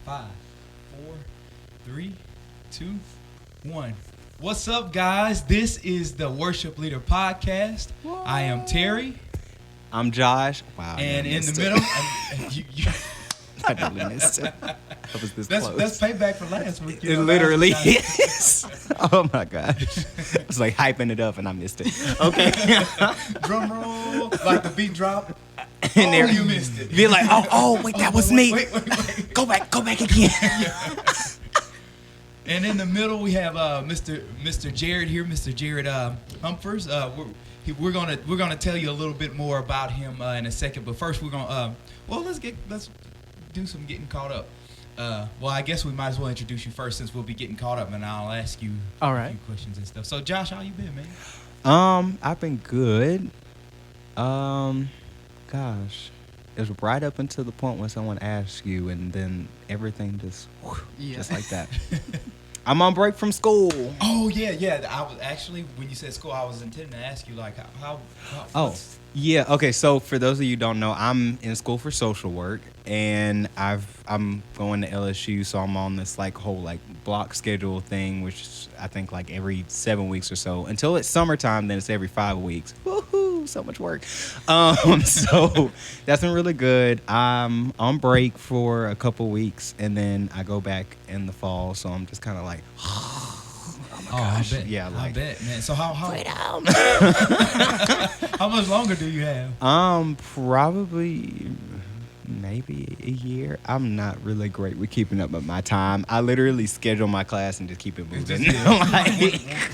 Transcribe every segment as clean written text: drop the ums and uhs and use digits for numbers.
5, 4, 3, 2, 1. What's up, guys? This is the Worship Leader Podcast. I am Terry. I'm Josh. Wow. And in the middle, I totally missed it. How was this that's close? payback for last week. It literally is. Oh my gosh. I was like hyping it up and I missed it. Okay. Drum roll, like the beat drop. And there, you missed it. Be like, wait, that was me. Wait. Go back again. And in the middle, we have Mr. Jared here, Mr. Jared Humphers. We're gonna tell you a little bit more about him in a second. But first, we're gonna let's do some getting caught up. I guess we might as well introduce you first since we'll be getting caught up, and I'll ask you a few questions and stuff. So, Josh, how you been, man? I've been good. Gosh, it was right up until the point when someone asked you, and then everything just like that. I'm on break from school. Oh yeah. I was actually, when you said school, I was intending to ask you like how Yeah. Okay. So for those of you who don't know, I'm in school for social work, and I'm going to LSU, so I'm on this whole block schedule thing, which I think every 7 weeks or so. Until it's summertime, then it's every 5 weeks. Woohoo! So much work. So that's been really good. I'm on break for a couple weeks, and then I go back in the fall. So I'm just kind of like. Gosh. I bet. Yeah, I bet, man. So how freedom. How much longer do you have? Probably maybe a year. I'm not really great with keeping up with my time. I literally schedule my class and just keep it moving.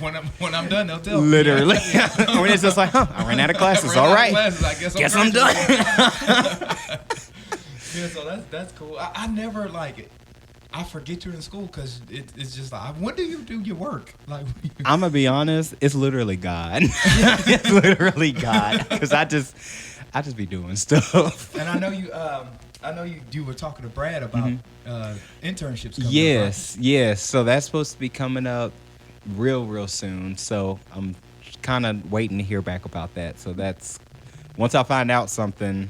When I'm done, they'll tell me. Literally. When it's just I ran out of classes. All right. I guess I'm done. Yeah, so that's cool. I never I forget you're in school because it's just when do you do your work? I'm gonna be honest, it's literally God. It's literally God, because I just be doing stuff. And I know you were talking to Brad about internships coming Yes, up, right? yes. So that's supposed to be coming up real soon. So I'm kind of waiting to hear back about that. So that's once I find out something,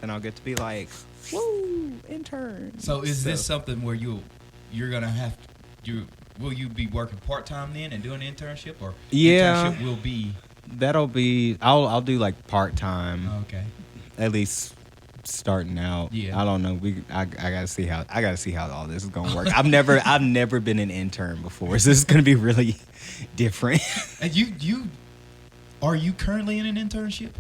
then I'll get to be like, woo, intern. So is this something where you're gonna have will you be working part-time then and doing an internship, or internship will be? That'll be I'll do part-time. Okay. At least starting out. Yeah. I don't know. I gotta see how all this is gonna work. I've never been an intern before, so this is gonna be really different. And are you currently in an internship?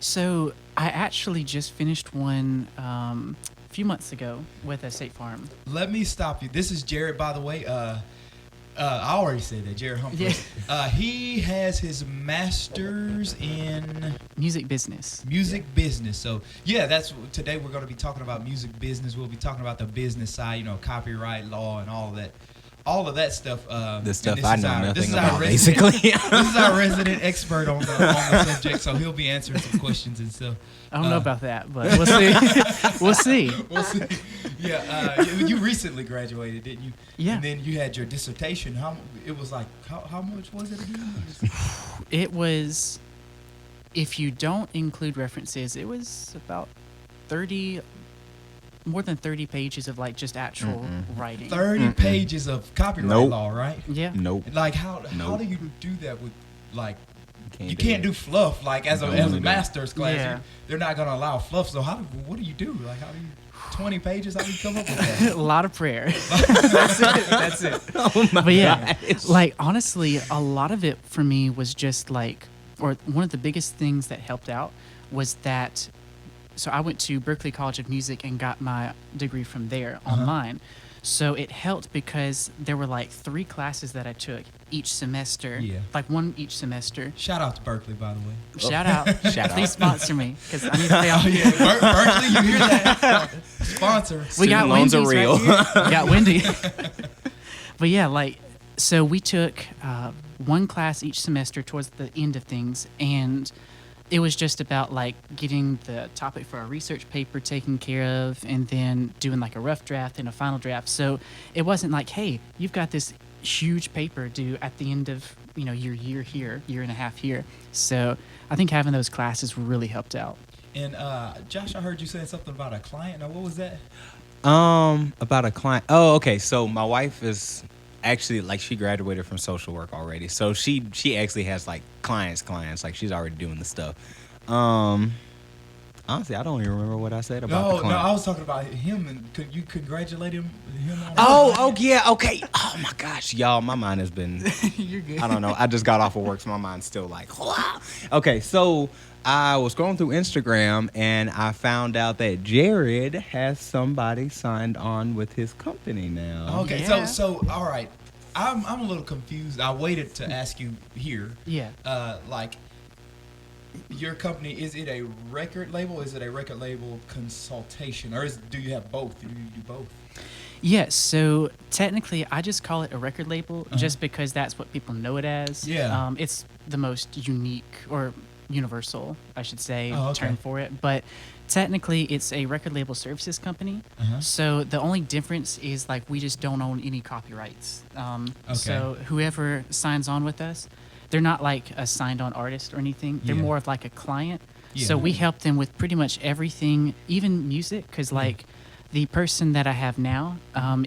So I actually just finished one a few months ago with a State Farm. Let me stop you. This is Jared, by the way. I already said that, Jared Humphrey. Yeah. He has his master's in music business. Business. So today we're going to be talking about music business. We'll be talking about the business side, copyright law and all of that stuff. The stuff I know nothing about, basically. basically. This is our resident expert on the subject, so he'll be answering some questions and stuff. I don't know about that, but we'll see. We'll see. Yeah, you recently graduated, didn't you? Yeah. And then you had your dissertation. How much was it again? It was, if you don't include references, it was about more than 30 pages of just actual writing. 30 pages of copyright law, right? Yeah. Nope. How do you do that with you do can't it. do fluff as a master's class. Yeah. They're not gonna allow fluff. So what do you do? How do you 20 pages? How do you come up with that? A lot of prayer. That's it. Oh my But yeah, gosh. honestly, a lot of it for me was just or one of the biggest things that helped out was that. So I went to Berklee College of Music and got my degree from there online. So it helped because there were 3 classes that I took each semester. Yeah. One each semester. Shout out to Berklee, by the way. Shout out. Shout out. Please sponsor me because I need to pay off. Berklee, you hear that? Sponsor. We got Student loans are Wendy's real. Right here. We got Wendy. But yeah, so we took one class each semester towards the end of things, and it was just about getting the topic for our research paper taken care of, and then doing a rough draft and a final draft. So it wasn't hey, you've got this huge paper due at the end of your year and a half here. So I think having those classes really helped out. And Josh, I heard you saying something about a client. Now, what was that? About a client. Oh, okay. So my wife is actually like she graduated from social work already. So she actually has like clients. Like she's already doing the stuff. Um, Honestly, I don't even remember what I said about the No, client. I was talking about him, and could you congratulate him on Oh, yeah, okay. Oh my gosh, y'all, my mind has been. You're good. I don't know. I just got off of work, so my mind's still like. Wow. Okay, so I was scrolling through Instagram and I found out that Jared has somebody signed on with his company now. Okay, Yeah. so all right, I'm a little confused. I waited to ask you here. Yeah. Like your company, is it a record label? Is it a record label consultation, or do you have both? Do you do both? Yeah, so technically, I just call it a record label just because that's what people know it as. Yeah. It's the most unique or universal, I should say, Oh, okay. term for it. But technically, it's a record label services company. Uh-huh. So the only difference is like we just don't own any copyrights. So whoever signs on with us, they're not like a signed on artist or anything. They're Yeah. more of like a client. Yeah. So we help them with pretty much everything, even music, because like the person that I have now,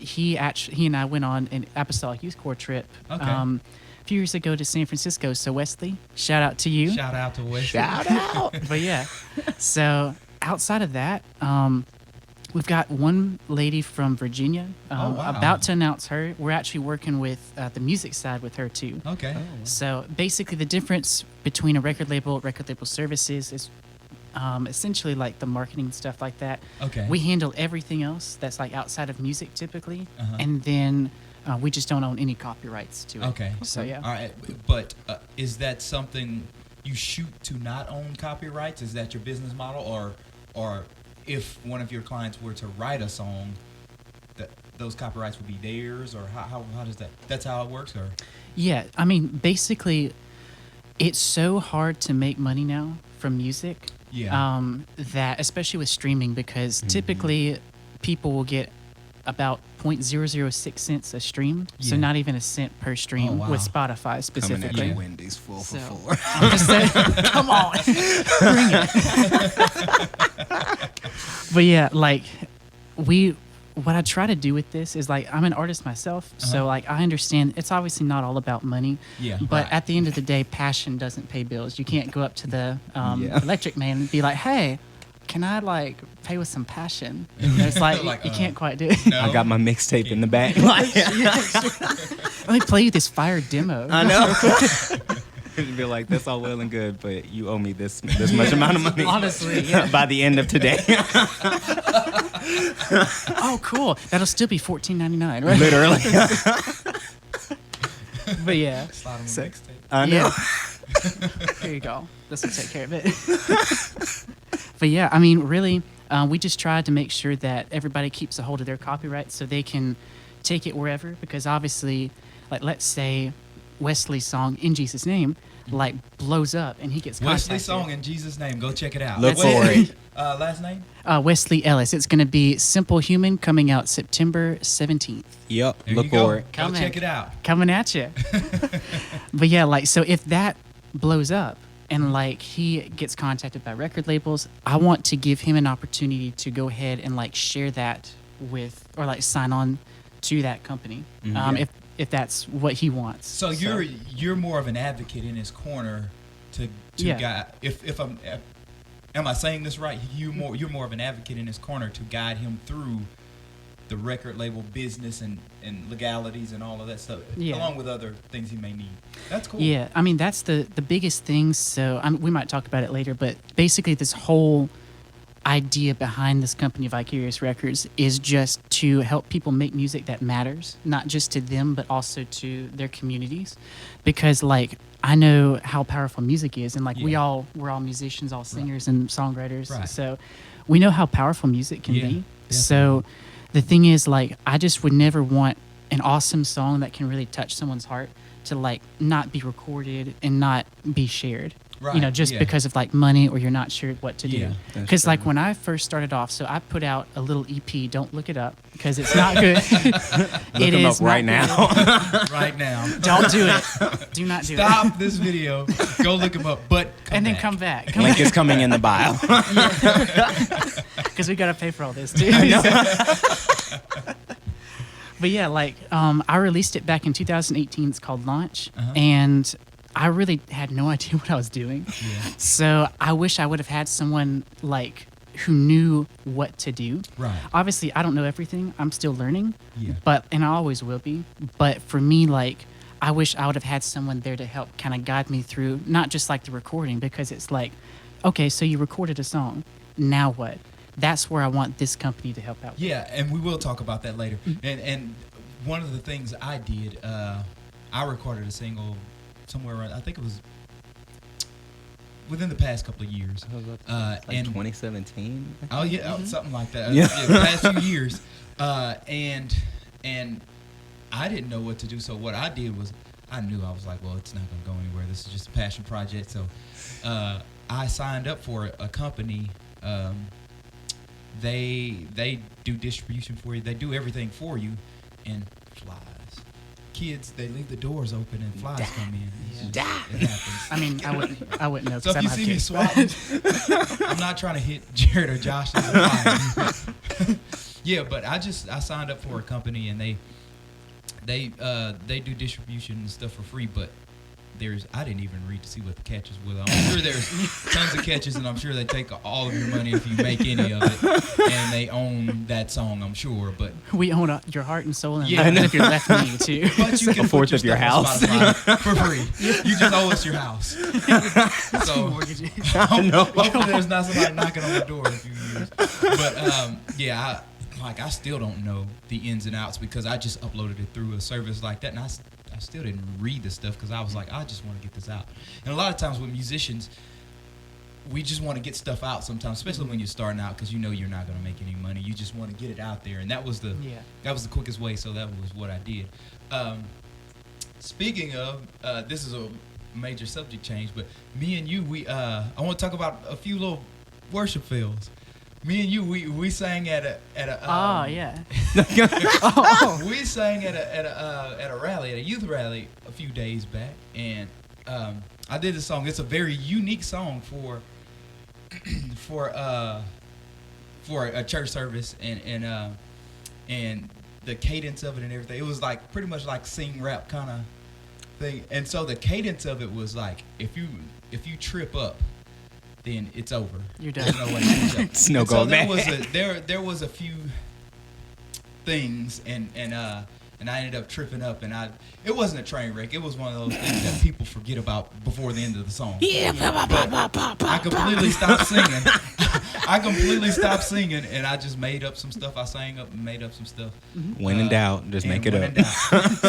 he and I went on an Apostolic Youth Corps trip Okay. a few years ago to San Francisco. So Wesley, shout out to you. Shout out to Wes. Shout out. But yeah, so outside of that, we've got one lady from Virginia. Oh, wow. About to announce her. We're actually working with the music side with her too. Okay. So basically, the difference between a record label services is essentially like the marketing and stuff like that. Okay. We handle everything else that's like outside of music typically, Uh-huh. and then we just don't own any copyrights to it. Okay. So yeah. All right, but is that something you shoot to not own copyrights? Is that your business model, or if one of your clients were to write a song, that those copyrights would be theirs, or how does that? That's how it works, or Yeah, I mean, basically, it's so hard to make money now from music. Yeah. That especially with streaming, because typically people will get about 0.006 cents a stream, so Yeah. not even a cent per stream Oh, wow. with Spotify Coming at specifically. you, Wendy's, 4 for So- 4. I'm just saying, come on, bring it. But yeah, like what I try to do with this is like I'm an artist myself, so Uh-huh. like I understand it's obviously not all about money. Yeah, But right. at the end of the day, passion doesn't pay bills. You can't go up to the Yeah. electric man and be like, "Hey, can I like pay with some passion?" And it's like, Like, you can't quite do it. no. I got my mixtape in the back. Let me play you this fire demo. I know. It'd be like, that's all well and good, but you owe me this much amount of money. Honestly, yeah. By the end of today. Oh, cool. That'll still be $14.99, right? Literally. But yeah. Slide on the So- mixtape. I know. Yeah. Here you go. This will take care of it. But yeah, I mean, really, we just tried to make sure that everybody keeps a hold of their copyright so they can take it wherever. Because obviously, like, let's say Wesley's song "In Jesus' Name" like blows up and he gets contacted. Wesley song in Jesus' name. Go check it out. Look That's for it. it. Last name? Wesley Ellis. It's going to be "Simple Human" coming out September 17th. Yep. There Look you go. for it. Go Come in. check it out. Coming at you. But yeah, like, so if that blows up and like he gets contacted by record labels, I want to give him an opportunity to go ahead and like share that with, or like sign on to that company. Yeah. If that's what he wants. So you're more of an advocate in his corner to Yeah. guide. If I'm, am I saying this right? You're more of an advocate in his corner to guide him through the record label business and legalities and all of that stuff, Yeah. along with other things he may need. That's cool. Yeah, I mean, that's the biggest thing. So we might talk about it later, but basically this whole idea behind this company, Vicarious Records, is just to help people make music that matters, not just to them, but also to their communities. Because like, I know how powerful music is, and like we're all musicians, all singers and songwriters. Right. So we know how powerful music can Yeah, be. So the thing is, like, I just would never want an awesome song that can really touch someone's heart to like not be recorded and not be shared. Right, just yeah. because of like money or you're not sure what to Yeah, do. that's Because like true. when I first started off, so I put out a little EP. Don't look it up because it's not good. Look It him is up right not now. good. Right now. Don't do it. Do not do it. Stop this video. Go look him up. But And then come back. Link is coming in the bio. Because we got to pay for all this too. But yeah, like I released it back in 2018. It's called Launch, and I really had no idea what I was doing. Yeah. So I wish I would have had someone like who knew what to do. Right. Obviously, I don't know everything. I'm still learning. Yeah. And I always will be. But for me, like I wish I would have had someone there to help kind of guide me through, not just like the recording, because it's like, okay, so you recorded a song. Now what? That's where I want this company to help out. Yeah, and we will talk about that later. And one of the things I did, I recorded a single somewhere around, I think it was within the past couple of years. Like and 2017. oh yeah, something like that. Yeah. The past few years, and I didn't know what to do. So what I did was, I knew, I was like, well, it's not going to go anywhere. This is just a passion project. So I signed up for a company. They do distribution for you. They do everything for you, and flies. Kids, they leave the doors open and flies come in. It happens. I mean, I wouldn't know. So 'cause I if you don't see have me kids. swatting, I'm not trying to hit Jared or Josh in the eye. Yeah, but I signed up for a company, and they do distribution and stuff for free, but I didn't even read to see what the catches were. I'm sure there's tons of catches, and I'm sure they take all of your money if you make any of it, and they own that song, I'm sure. But We own your heart and soul, and Yeah. even if you're left me too. but you can A fourth put of your stuff on house. Spotify for free. You just owe us your house. So Mortgage. hopefully there's not somebody knocking on the door in a few years. But yeah, I still don't know the ins and outs because I just uploaded it through a service like that, and I still didn't read the stuff because I was like, I just want to get this out. And a lot of times with musicians, we just want to get stuff out sometimes, especially when you're starting out, because you know you're not going to make any money. You just want to get it out there, and that was the quickest way. So that was what I did. Speaking of, this is a major subject change, but me and you, I want to talk about a few little worship fails. Me and you, we sang at a Oh yeah. we sang at a rally, at a youth rally a few days back, and I did this song. It's a very unique song for a church service, and the cadence of it and everything. It was like pretty much like sing rap kind of thing, and so the cadence of it was like if you trip up, then it's over. You're done. There's no way to catch up. It's no And so going there back. was a few things, and I ended up tripping up, and it wasn't a train wreck. It was one of those things that people forget about before the end of the song. Yeah. But I completely stopped singing. And I just made up some stuff. I sang up and made up some stuff. When in doubt, just make it when up. in doubt.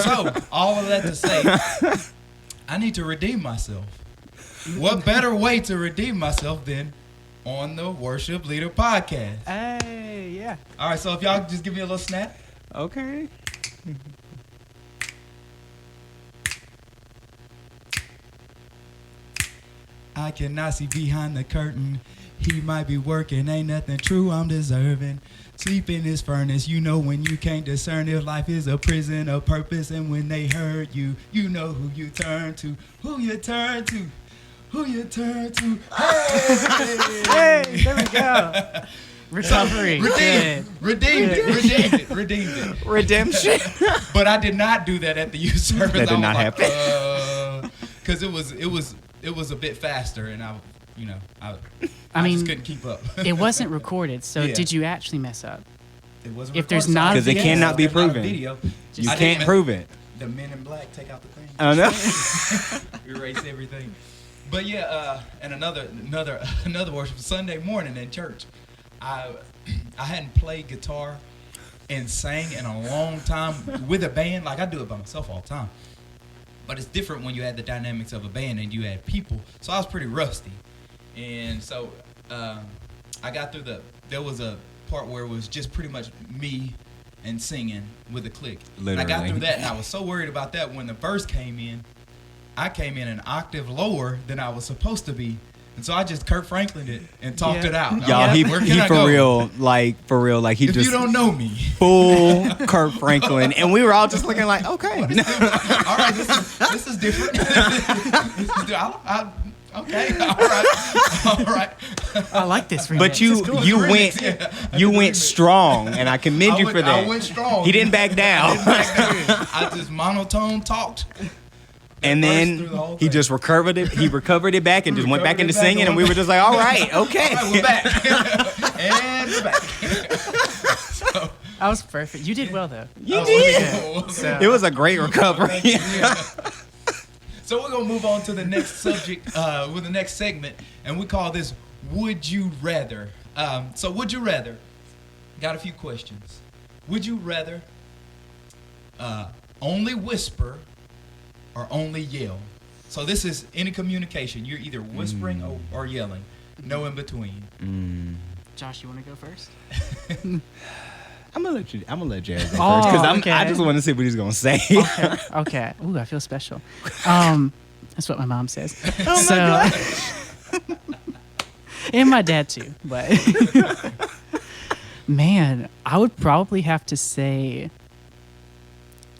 So all of that to say, I need to redeem myself. What better way to redeem myself than on the Worship Leader Podcast? Hey, yeah. All right, so if y'all just give me a little snap. Okay. I cannot see behind the curtain. He might be working, ain't nothing true I'm deserving. Sleep in this furnace, you know when you can't discern if life is a prison of purpose. And when they hurt you, you know who you turn to. Who you turn to. Who you turn to. Hey! Hey, there we go. Recovery. Redeemed it. Redemption. But I did not do that at the youth service. That did not happen. Because it was a bit faster, and I mean, just couldn't keep up. It wasn't recorded, so Yeah. did you actually mess up? It wasn't If there's recorded, not a Because it video- cannot be there's not a proven. video. You I can't didn't- prove it. The Men in Black take out the thing. I don't know. Erase everything. But yeah, and another worship Sunday morning in church. I hadn't played guitar and sang in a long time with a band. Like I do it by myself all the time. But it's different when you add the dynamics of a band and you add people. So I was pretty rusty. And so I got through there was a part where it was just pretty much me and singing with a click. And I got Literally. through that, and I was so worried about that when the verse came in. I came in an octave lower than I was supposed to be. And so I just Kurt Franklin it and talked it out. Y'all, I'm he like, where can I for go? real, like he If just you don't know me, full Kurt Franklin, and we were all just looking like, okay. all right, this is different. Okay, all right. I like this remix. But you It's cool. you Remix, went yeah. you went strong, and I commend you for that. I went strong. He didn't back down. I just monotone talked. And burst then through the whole he thing. just recovered it. He recovered it back and just went back Recovered into it back singing, and and we went were just like, all right, okay. All right, we're back. And we're back. So, That was perfect. You did well though. You that was did. really good. So- It was a great recovery. So we're gonna move on to the next subject with the next segment, and we call this "Would You Rather." So would you rather? Got a few questions. Would you rather only whisper or only yell? So this is any communication. You're either whispering or yelling. No in between. Josh, you want to go first? I'm gonna let Jared go Oh, first because okay. I just want to see what he's gonna say. Okay. Ooh, I feel special. That's what my mom says. Oh my God. And my dad too. But man, I would probably have to say.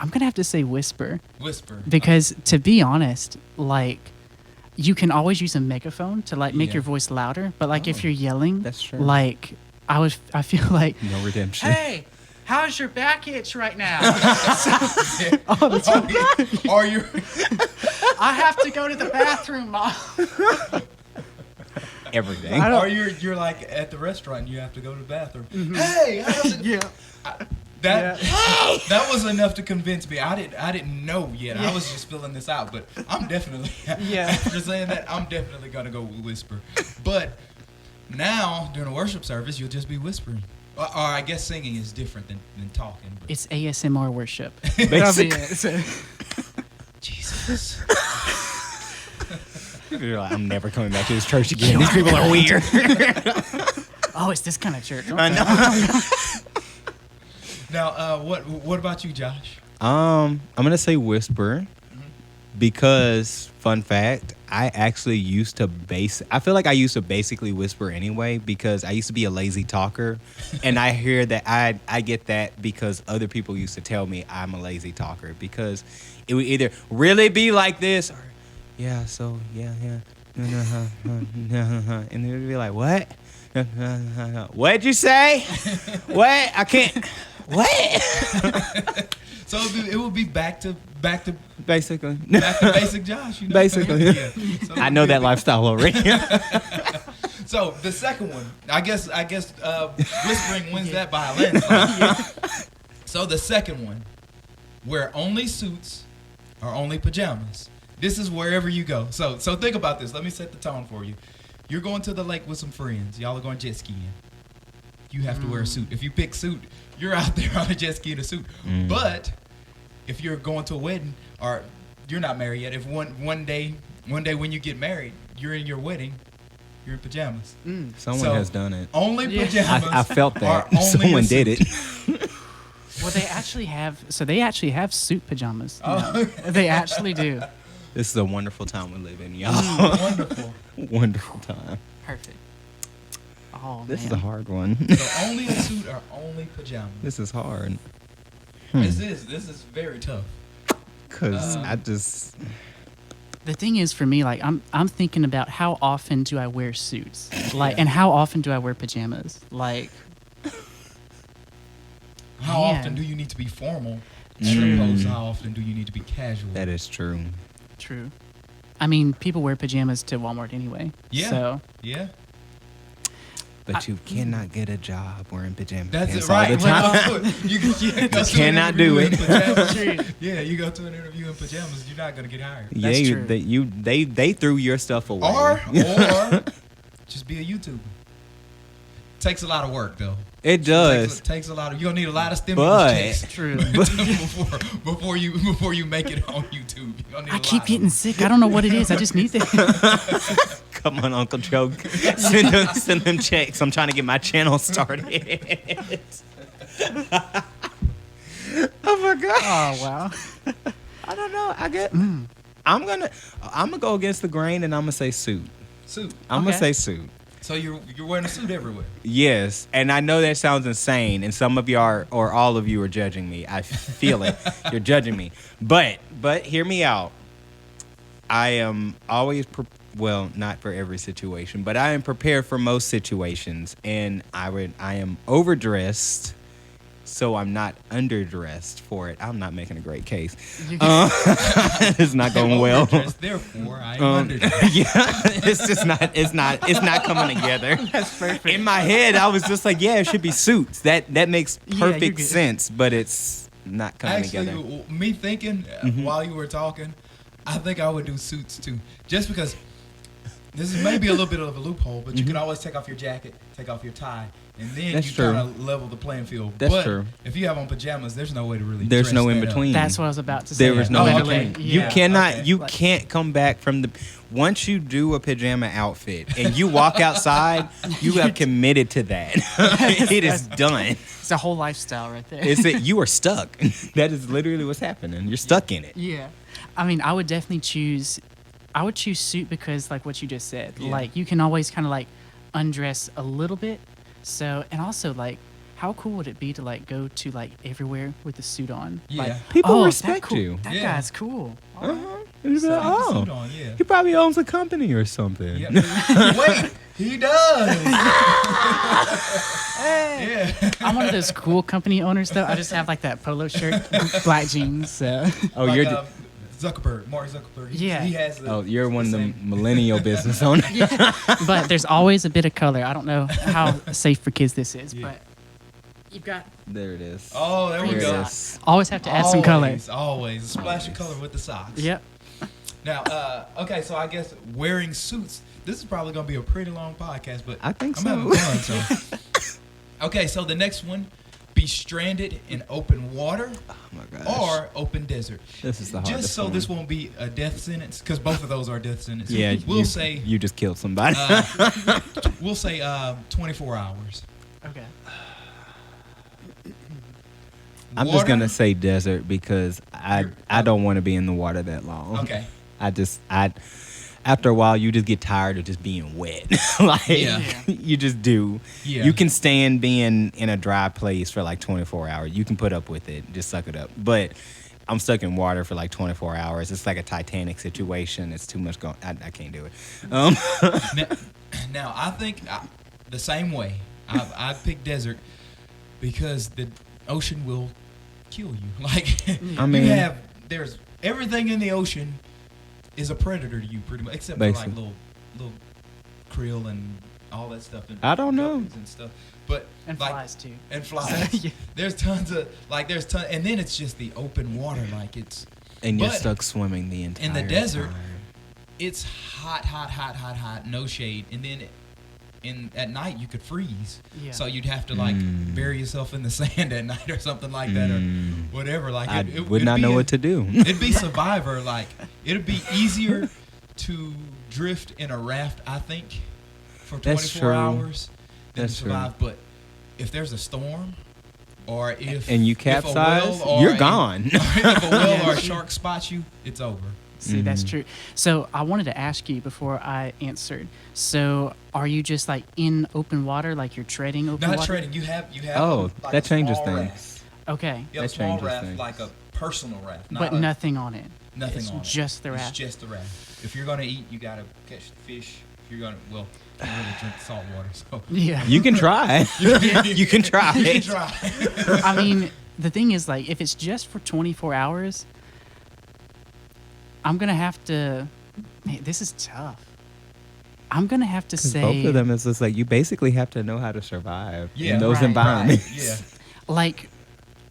I'm gonna have to say whisper Whisper. because, to be honest, like you can always use a megaphone to like make Yeah. your voice louder. But like if you're yelling, That's true. like I feel like. No redemption. Hey, how's your back itch right now? Or you I have to go to the bathroom, Mom. Everything. I don't- or you're like at the restaurant and you have to go to the bathroom. Hey, how's it? Yeah. That was enough to convince me. I didn't know yet. I was just filling this out, but I'm definitely Yeah. after saying that, I'm definitely gonna go with whisper. But now during a worship service, you'll just be whispering. Or I guess singing is different than talking. But It's ASMR worship. Basic. Jesus. You're like, I'm never coming back to this church again. These people are weird. Oh, it's this kind of church. I know. Now, what about you, Josh? I'm gonna say whisper because fun fact, I actually used to I feel like I used to basically whisper anyway because I used to be a lazy talker, and I hear that I get that because other people used to tell me I'm a lazy talker because it would either really be like this or yeah, so yeah, and they would be like, what? What'd you say? What? I can't. What? So it would be back to Basically. basic Josh. You know? Basically. Yeah. So I know that lifestyle already. So the second one, I guess whispering wins that by a landslide. So the second one, wear only suits or only pajamas. This is wherever you go. So think about this. Let me set the tone for you. You're going to the lake with some friends. Y'all are going jet skiing. You have to wear a suit. If you pick suit, you're out there on a jet ski in a suit. But if you're going to a wedding or you're not married yet, if one day when you get married, you're in your wedding, you're in pajamas. Someone So, has done it. Only pajamas. I felt are that. only a Someone did suit. it. Well, they actually have suit pajamas. Oh. They actually do. This is a wonderful time we live in, y'all. Wonderful. Wonderful time. Perfect. Oh, This man. is a hard one. So only a suit or only pajamas. This is hard. This is very tough. Because I just... The thing is, for me, like I'm thinking about how often do I wear suits, like, and how often do I wear pajamas, like. How Man. often do you need to be formal? As opposed to how often do you need to be casual? That is true. True. I mean, people wear pajamas to Walmart anyway. Yeah. So Yeah. But you cannot get a job wearing pajamas. That's pants it, all right. the time. You go to an cannot interview do in it. pajamas. Yeah, you go to an interview in pajamas, you're not gonna get hired. Yeah, That's true. they threw your stuff away. Or just be a YouTuber. Takes a lot of work though. It does. Takes a lot of. You're gonna need a lot of stimulus checks true. before you make it on YouTube. You're gonna need I a keep lot getting sick. I don't know what it is. I just need it. Come on, Uncle Joe. Send them checks. I'm trying to get my channel started. Oh my god. Oh wow. I don't know. I get. I'm gonna go against the grain, and I'm gonna say suit. Suit. I'm gonna Okay. say suit. So you're wearing a suit everywhere. Yes, and I know that sounds insane, and some of you are, or all of you are judging me. I feel it. You're judging me, but hear me out. I am always well, not for every situation, but I am prepared for most situations, and I am overdressed, so I'm not underdressed for it. I'm not making a great case. It's not going well. Overdressed, therefore, I am underdressed. Yeah, it's not coming together. That's perfect. In my head, I was just like, yeah, it should be suits. That makes Yeah, you're perfect good. sense, but it's not coming Actually, together. me thinking while you were talking, I think I would do suits too. Just because this is maybe a little bit of a loophole, but you can always take off your jacket, take off your tie, and then That's you true. kind of level the playing field. That's but true. if you have on pajamas, there's no way to really There's dress no in that up. between. That's what I was about to say. There is no Oh, in okay. between. Yeah, You cannot. okay. You Like- can't come back from the. Once you do a pajama outfit and you walk outside, you have committed to that. It is done. It's a whole lifestyle right there. You are stuck. That is literally what's happening. You're stuck in it. Yeah. I mean, I would definitely choose suit because like what you just said. Yeah. Like you can always kind of like undress a little bit. So, and also like how cool would it be to like go to like everywhere with the suit on? Yeah. Like, People oh, respect that cool. you. That Yeah. guy's cool. All right. You'd be like, Keep the oh, suit on, yeah. he probably owns a company or something. Yeah. Wait, he does. Yeah. I'm one of those cool company owners though. I just have like that polo shirt, black jeans. So Oh, Like, you're. Zuckerberg, Mark Zuckerberg. Yeah. He has. You're one of the same- millennial business owners. but there's always a bit of color. I don't know how safe for kids this is, Yeah. but you've got There it is. Oh, there we There it go. is. always have to add some color. Always a splash of color with the socks. Yep. Now, okay, so I guess wearing suits. This is probably gonna be a pretty long podcast, but I think I'm so. having fun. So, okay, so the next one: be stranded in open water Oh my gosh. or open desert. This is the hardest Just so one. this won't be a death sentence, because both of those are death sentences. Yeah, we'll say you just killed somebody. 24 hours. Okay. I'm just Water? gonna say desert because I don't want to be in the water that long. Okay. After a while you just get tired of just being wet. Like Yeah. you just do. Yeah. You can stand being in a dry place for like 24 hours. You can put up with it. Just suck it up. But I'm stuck in water for like 24 hours. It's like a Titanic situation. It's too much going. I can't do it. Now I think the same way. I pick desert because the ocean will kill you. Like I mean- there's everything in the ocean is a predator to you pretty much, except Basically. for like little krill and all that stuff. And I don't know. guppies and stuff. But And like, flies too. And flies. Yeah. There's tons, and then it's just the open water. Like And you're But stuck swimming the entire in the desert, time. it's hot, no shade, and then at night you could freeze. Yeah. So you'd have to like bury yourself in the sand at night or something like that or whatever. Like I it would it'd not be know a- what to do. It'd be Survivor. Like it'd be easier to drift in a raft, I think, for 24 That's true. hours than That's to true. survive. But if there's a storm, or if And you if a capsize, whale or you're a- gone. if a whale Yeah. or a shark spots you, it's over. See, that's true. So I wanted to ask you before I answered. So are you just like in open water, like you're treading open Not water? trading. You have. Oh, like that a changes small things. raft. Okay. You have That a small changes raft, things. like a personal raft, not But a- nothing on it. nothing It's on it. just the It's raft. just the raft. If you're gonna eat, you gotta catch the fish. If you're gonna, well, you really drink salt water, so Yeah. You can try. You can try. you can it. try. I mean, the thing is, like, if it's just for 24 hours, I'm going to have to. Man, this is tough. I'm going to have to 'Cause say. both of them is just like you basically have to know how to survive Yeah, in those right, environments. Yeah. Like,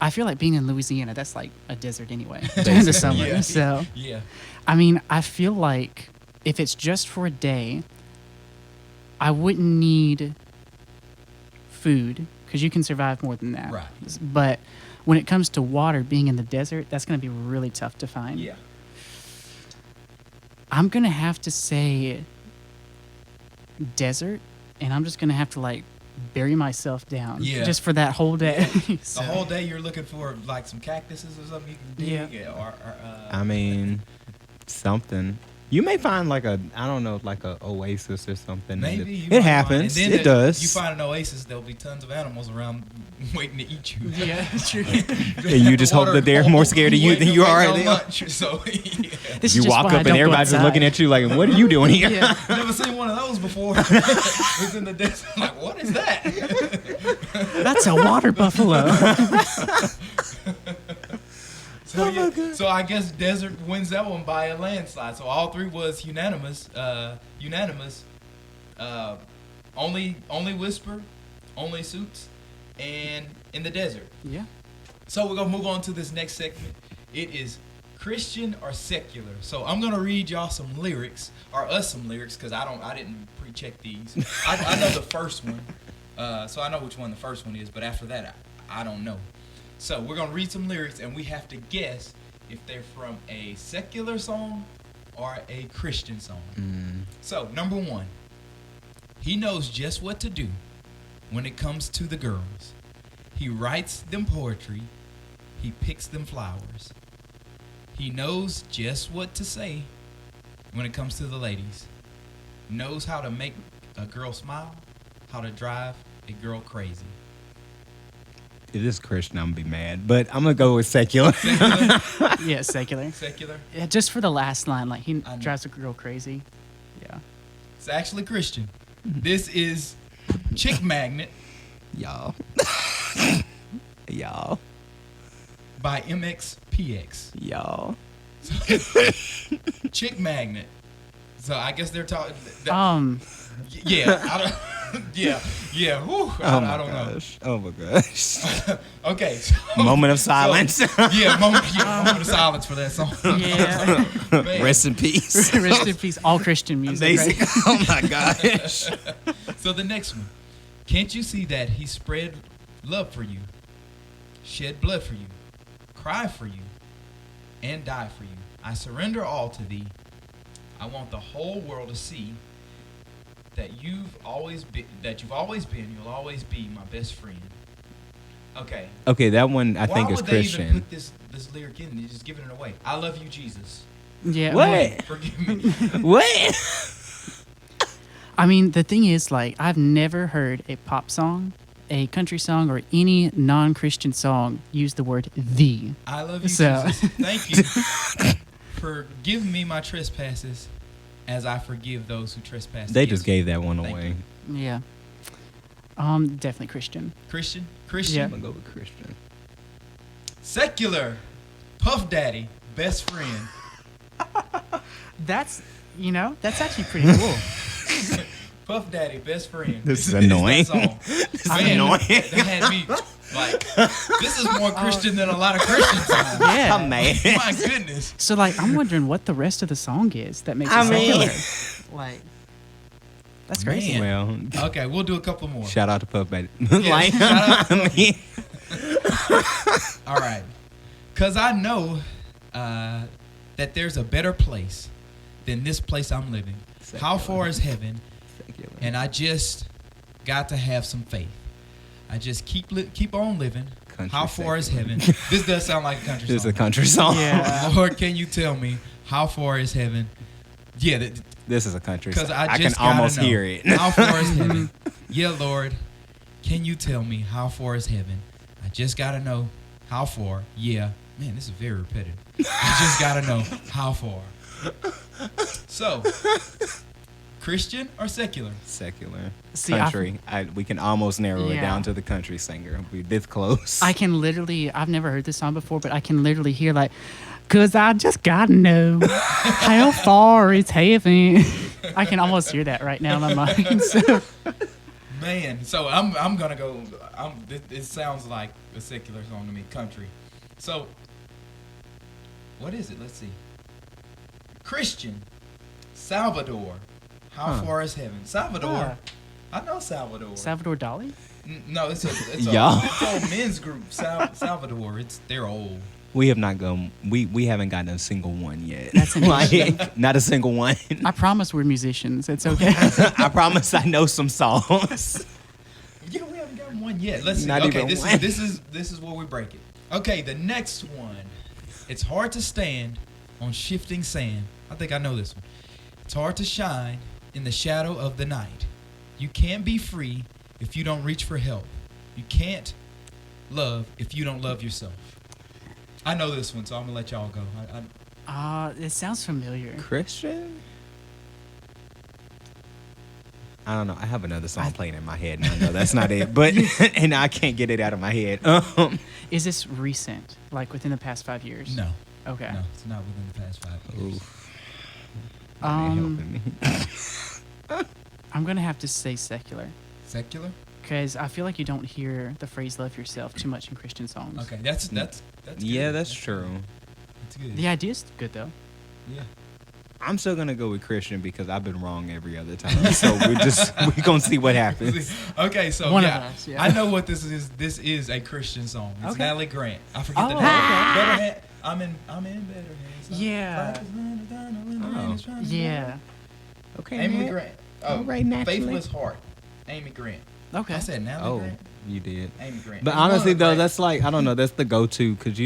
I feel like being in Louisiana, that's like a desert anyway during the summer. Yeah. So, Yeah. I mean, I feel like if it's just for a day, I wouldn't need food because you can survive more than that. Right. But when it comes to water, being in the desert, that's going to be really tough to find. Yeah. I'm going to have to say desert, and I'm just going to have to like bury myself down Yeah. just for that whole day. So, The whole day you're looking for like some cactuses or something you can dig. Yeah. Or I mean, something. You may find like a oasis or something. Maybe you it might happens. Find, and then it does. You find an oasis, there'll be tons of animals around waiting to eat you. Yeah, true. and you just hope that they're more scared of you than you are. Lunch, so, yeah. This is You just walk why I up and don't go everybody's just outside. looking at you like, "What are you doing here?" Yeah. Never seen one of those before. It's in the desert. I'm like, what is that? That's a water buffalo. So, so I guess desert wins that one by a landslide. So all three was unanimous. Only whisper, only suits, and in the desert. Yeah. So we're gonna move on to this next segment. It is Christian or secular. So I'm gonna read y'all some lyrics, or us some lyrics, because I didn't pre-check these. I know the first one, so I know which one the first one is. But after that, I don't know. So we're gonna read some lyrics, and we have to guess if they're from a secular song or a Christian song. So number one, he knows just what to do when it comes to the girls. He writes them poetry. He picks them flowers. He knows just what to say when it comes to the ladies. Knows how to make a girl smile, how to drive a girl crazy. If this is Christian, I'm gonna be mad, but I'm gonna go with secular. Secular? Yeah, secular. Secular? Yeah, just for the last line, like he I know. drives a girl crazy. Yeah. It's actually Christian. This is Chick Magnet Y'all. Y'all. by MXPX. Y'all. Chick Magnet. So I guess they're talking. Yeah, I don't. Yeah. Whew, I don't know. Oh my gosh. Okay. So, Moment of silence. moment of silence for that song. Yeah. Man. Rest in peace. Rest in peace. All Christian music. Right? Oh my gosh. So the next one. Can't you see that he spread love for you, shed blood for you, cry for you, and die for you? I surrender all to thee. I want the whole world to see that you've always been, you'll always be my best friend. Okay. Okay, that one I think is Why would they even Christian. put this lyric in? They're just giving it away. I love you, Jesus. Yeah. What? Forgive me. What? I mean, the thing is, like, I've never heard a pop song, a country song, or any non-Christian song use the word "the." I love you, So- Jesus. Thank you. Forgive me my trespasses as I forgive those who trespass They against just gave that one Thank away. you. Yeah. Definitely Christian. Christian? Yeah. I'm gonna go with Christian. Secular. Puff Daddy. Best friend. That's actually pretty cool. Puff Daddy. Best friend. This is annoying. That song. This is Man, annoying. That had me like, this is more Christian than a lot of Christian songs. Yeah. I'm mad. My goodness. So, like, I'm wondering what the rest of the song is that makes I it mean- secular. Like, that's crazy. Man. Well, Okay, we'll do a couple more. shout out to Puff Daddy. Yeah, shout out to I mean, All right. Because I know that there's a better place than this place I'm living. How far is heaven? secular. And I just got to have some faith. I just keep on living. Country How far is secular. heaven? This does sound like a country This is song. a country song. Yeah. Lord, can you tell me how far is heaven? Yeah, This is a country song. because I can just gotta almost know. hear it. How far is heaven? Yeah, Lord, can you tell me how far is heaven? I just gotta know how far. Yeah, man, this is very repetitive. I just gotta know how far. So, Christian or secular? Secular. See, Country. We can almost narrow it Yeah. down to the country singer. We're this close. I can literally, I've never heard this song before, but I can literally hear, like, "'Cause I just gotta know how far is heaven." I can almost hear that right now in my mind. So, Man, so I'm gonna go. It sounds like a secular song to me, country. So, what is it? Let's see. Christian, Salvador. How Huh. far is heaven? Salvador. Ah. I know Salvador. Salvador Dali? No, it's a Y'all. men's group. Salvador. They're old. We have not gone. We haven't gotten a single one yet. That's amazing. Not a single one. I promise we're musicians. It's okay. I promise I know some songs. Yeah, we haven't gotten one yet. Let's see. Not Okay, even this one. is where we break it. Okay, the next one. It's hard to stand on shifting sand. I think I know this one. It's hard to shine in the shadow of the night. You can't be free if you don't reach for help. You can't love if you don't love yourself. I know this one, so I'm gonna let y'all go. It sounds familiar. Christian? I don't know. I have another song playing in my head, and I know that's not it. But and I can't get it out of my head. Is this recent? Like within the past 5 years? No. Okay. No, it's not within the past 5 years. Oof. That ain't helping me. I'm gonna have to say secular, Secular? because I feel like you don't hear the phrase "love yourself" too much in Christian songs. Okay, that's good. Yeah, that's true. That's good. The idea's good though. Yeah. I'm still gonna go with Christian because I've been wrong every other time. So we're gonna see what happens. Okay, so One of yeah, us, yeah. I know what this is. This is a Christian song. It's Okay. Natalie Grant. I forget the Oh, name. okay. Better hand. I'm in better hands. Yeah. Oh. Yeah. Okay. Amy Nat. Grant. Oh, All right, Natalie. Faithless Heart. Amy Grant. Okay. I said Natalie Oh, Grant. you did. Amy Grant. But It's one honestly, of the though, great- that's like I don't know. That's the go-to because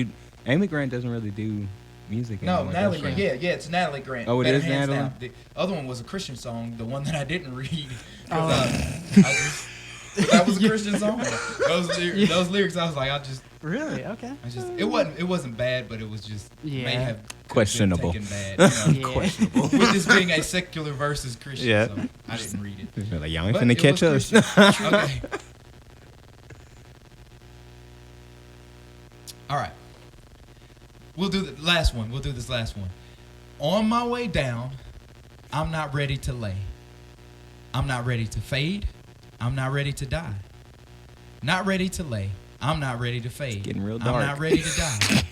Amy Grant doesn't really do music No, anymore. Natalie does Grant. she? Yeah, it's Natalie Grant. Oh, it Better is hands Natalie? down. The other one was a Christian song. The one that I didn't read. 'Cause, Oh. that was a Christian song. Those lyrics, I was like, Really? Okay. It wasn't bad, but it was just may Yeah. have Questionable. been taken bad, you know. Yeah. Questionable. With this being a secular versus Christian, Yeah. so I didn't read it. They're like, y'all ain't But finna it catch was us. Christian. Okay. All right. We'll do the last one. We'll do this last one. On my way down, I'm not ready to lay. I'm not ready to fade. I'm not ready to die. Not ready to lay. I'm not ready to fade. getting real I'm dark. not ready to die.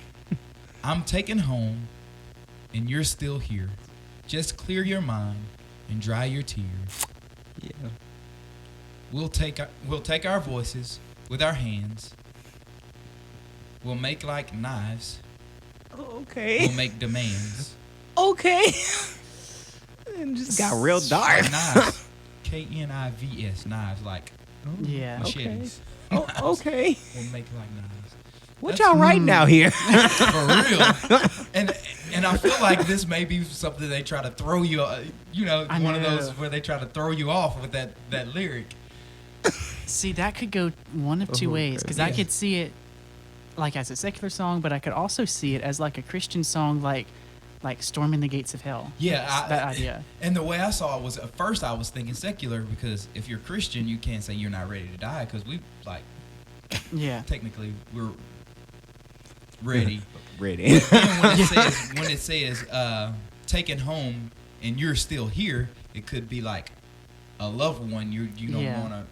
I'm taken home, and you're still here. Just clear your mind and dry your tears. Yeah. We'll take our voices with our hands. We'll make like knives. Okay. We'll make demands. Okay. It just got real dark. Like knives. Knives. Knives like Yeah. machetes. Oh, okay. We'll make like knives. What That's- y'all writing out here? For real. And I feel like this may be something they try to throw you, I one of know. those where they try to throw you off with that lyric. See, that could go one of two ways, because I Yeah. could see it like as a secular song, but I could also see it as like a Christian song, like "Storming the Gates of Hell." Yeah, that idea. And the way I saw it was at first I was thinking secular because if you're Christian, you can't say you're not ready to die because we Yeah. technically we're ready. Ready. And when it says taken home and you're still here, it could be like a loved one. You don't Yeah. want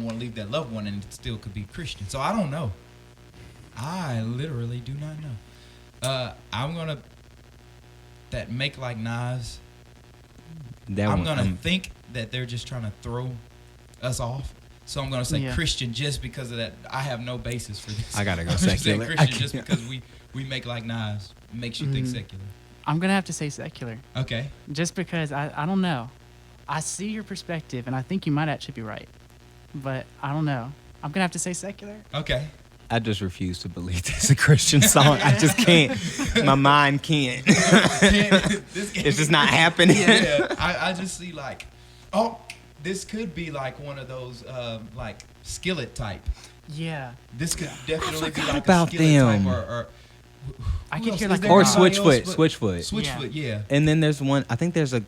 to leave that loved one, and it still could be Christian. So I don't know. I literally do not know. I'm gonna that make like knives. I'm gonna think that they're just trying to throw us off. So I'm gonna say Yeah. Christian just because of that. I have no basis for this. I gotta go I'm just saying secular. Christian just because we make like knives makes you think secular. I'm gonna have to say secular, Okay. just because I don't know. I see your perspective, and I think you might actually be right, but I don't know. I'm gonna have to say secular. Okay. I just refuse to believe this is a Christian song. I just can't. My mind can't. It's just not happening. Yeah. I just see like, this could be like one of those like skillet type. Yeah. This could definitely be forgot like about a skillet them. type or I who could else? hear Is like there Or anybody else Switchfoot. but- Switchfoot. Switchfoot, yeah. And then there's one. I think there's a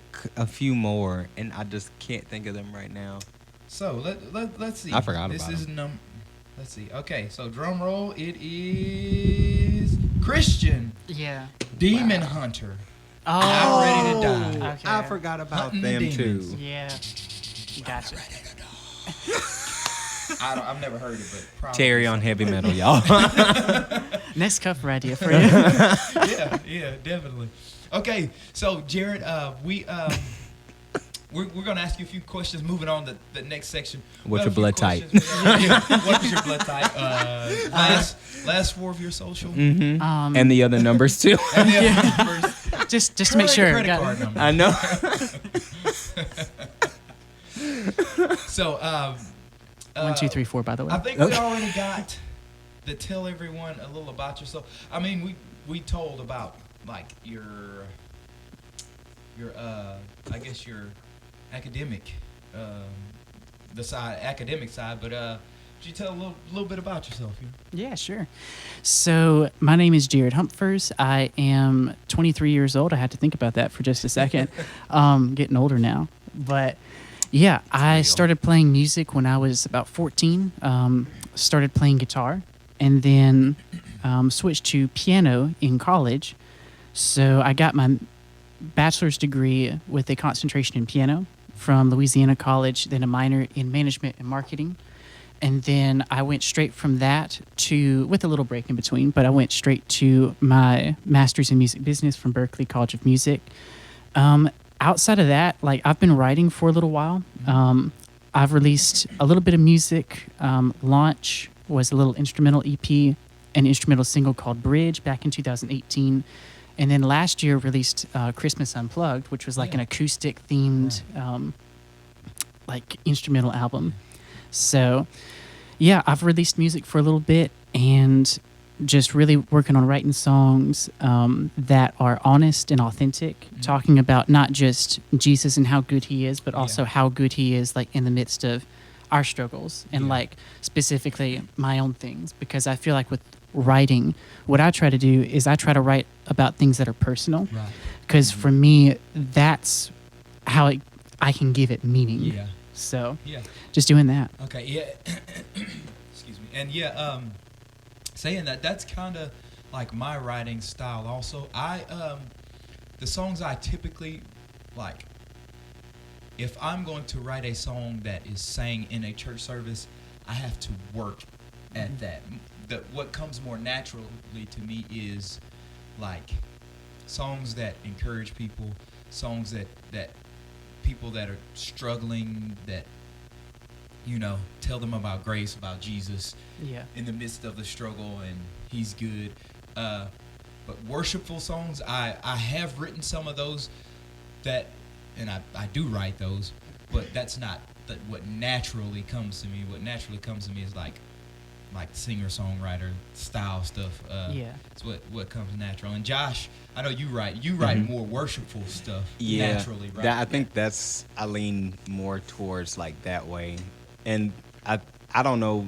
few more, and I just can't think of them right now. So let's see. I forgot this about is Let's see. Okay, so drum roll. It is Christian Yeah. Demon Hunter. Oh. Not ready to die. Okay. I forgot about Hunting the them demons. too. Yeah. Gotcha. I've never heard it, but probably Cherry on heavy metal, y'all. Next cover idea for you. yeah, definitely. Okay, so Jared, we're gonna ask you a few questions. Moving on to the next section. What's We have your a few blood type? questions. Yeah, what is your blood type? Last four of your social. Mm-hmm. Um, And the other numbers too. And the numbers. just to make sure. Credit Got- card number. I know. So 1, 2, 3, 4. By the way. I think we already got to tell everyone a little about yourself. I mean, we told about like your I guess your academic um, academic side, but could you tell a little bit about yourself here? Yeah, sure. So my name is Jared Humphers. I am 23 years old. I had to think about that for just a second. Getting older now, but yeah, I real. started playing music when I was about 14. Started playing guitar, and then switched to piano in college. So I got my bachelor's degree with a concentration in piano from Louisiana College, then a minor in management and marketing. And then I went straight from that to, with a little break in between, but I went straight to my master's in music business from Berklee College of Music. Outside of that, like I've been writing for a little while. I've released a little bit of music. Launch was a little instrumental EP, an instrumental single called Bridge back in 2018. And then last year released Christmas Unplugged, which was like an acoustic themed like instrumental album. So yeah, I've released music for a little bit and just really working on writing songs that are honest and authentic, talking about not just Jesus and how good he is, but also how good he is like in the midst of our struggles and like specifically my own things. Because I feel like with writing, what I try to do is I try to write about things that are personal. Because for me, that's how I can give it meaning. Yeah. So Yeah. just doing that. Okay. Yeah. Excuse me. And yeah, saying that, that's kind of like my writing style. Also, the songs I typically like. If I'm going to write a song that is sang in a church service, I have to work at that. What comes more naturally to me is like songs that encourage people, songs that people that are struggling, that tell them about grace, about Jesus, in the midst of the struggle, and he's good. But worshipful songs, I have written some of those and I do write those, but that's not what naturally comes to me. What naturally comes to me is like singer-songwriter style stuff. It's what comes natural. And Josh, I know you write more worshipful stuff naturally, right? I think I lean more towards like that way. And I don't know.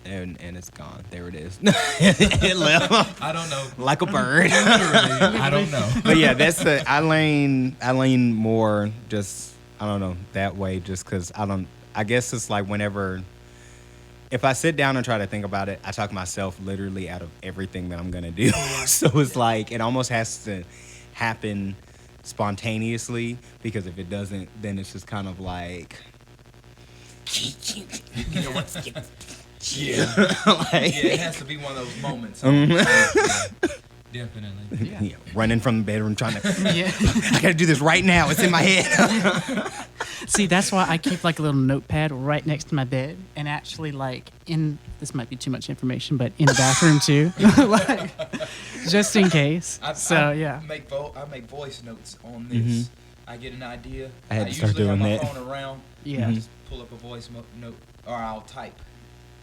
And it's gone. There it is. It left. I don't know. Like a bird. Literally, I don't know. But yeah, I lean more just, I don't know, that way, just because I guess it's like if I sit down and try to think about it, I talk myself literally out of everything that I'm going to do. So it's like, it almost has to happen spontaneously, because if it doesn't, then it's just kind of like, it has to be one of those moments. Definitely. Yeah. Running from the bedroom trying to, I got to do this right now. It's in my head. See, that's why I keep like a little notepad right next to my bed, and actually like this might be too much information, but in the bathroom too, like just in case. I make voice notes on this. Mm-hmm. I get an idea. I had to start usually doing have my that. phone around. Yeah. I just pull up a voice note, or I'll type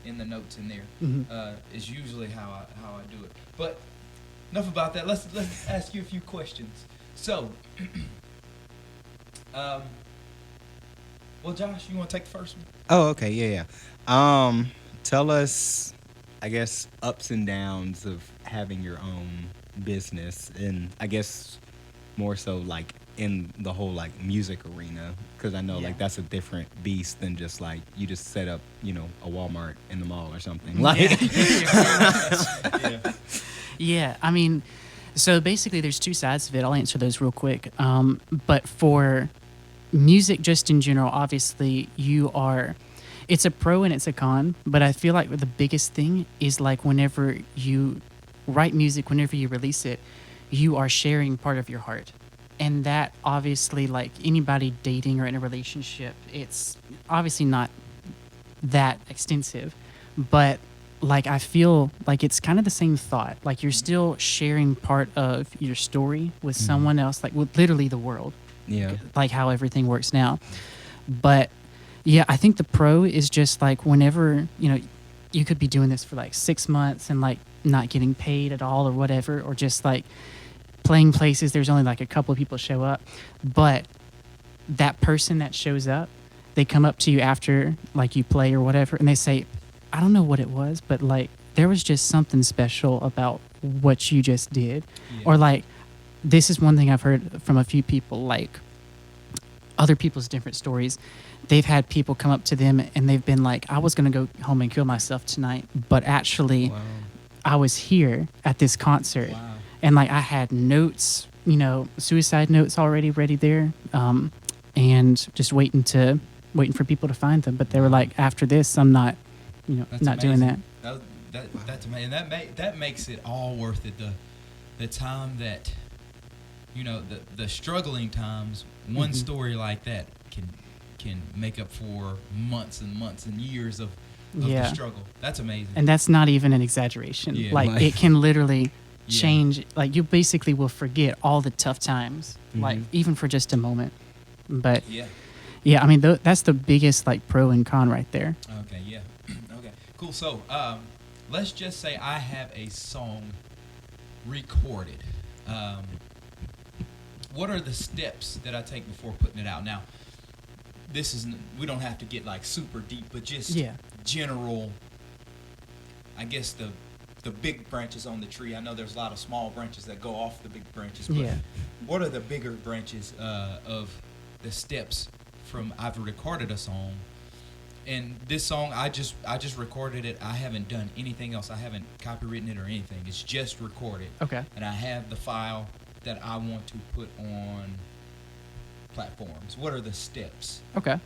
in the notes in there. Is usually how I do it. But enough about that. Let's ask you a few questions. So, well, Josh, you want to take the first one? Oh, okay. Yeah. Tell us, I guess, ups and downs of having your own business, and I guess more so like in the whole like music arena, because I know like that's a different beast than just like you just set up a Walmart in the mall or something. Like, yeah. I mean, so basically, there's two sides of it. I'll answer those real quick. But for music, just in general, obviously, it's a pro and it's a con. But I feel like the biggest thing is like whenever you write music, whenever you release it, you are sharing part of your heart. And that obviously, like anybody dating or in a relationship, it's obviously not that extensive. But like I feel like it's kind of the same thought. Like you're still sharing part of your story with someone else, like with literally the world. yeah. Like how everything works now. But yeah, I think the pro is just like whenever, you could be doing this for like 6 months and like not getting paid at all or whatever, or just like playing places there's only like a couple of people show up, but that person that shows up, they come up to you after like you play or whatever, and they say, I don't know what it was, but like there was just something special about what you just did. Yeah. Or like, this is one thing I've heard from a few people, like other people's different stories. They've had people come up to them and they've been like, I was going to go home and kill myself tonight, but actually Wow. I was here at this concert. Wow. And like I had notes, you know, suicide notes already ready there, and just waiting for people to find them. But they were like, after this, I'm not, you know, That's not doing that. amazing. That's amazing. That makes it all worth it. The time that, you know, the struggling times. One story like that can make up for months and months and years of the struggle. That's amazing. And that's not even an exaggeration. Yeah. Like Right. it can literally Yeah. change. Like you basically will forget all the tough times, like even for just a moment. But Yeah. yeah, I mean that's the biggest like pro and con right there. Okay. Yeah. Okay. Cool. So, let's just say I have a song recorded. What are the steps that I take before putting it out? Now, we don't have to get like super deep, but just general. I guess the big branches on the tree. I know there's a lot of small branches that go off the big branches. But Yeah. what are the bigger branches of the steps from I've recorded a song? And this song, I just recorded it. I haven't done anything else. I haven't copywritten it or anything. It's just recorded. Okay. And I have the file that I want to put on platforms. What are the steps? Okay.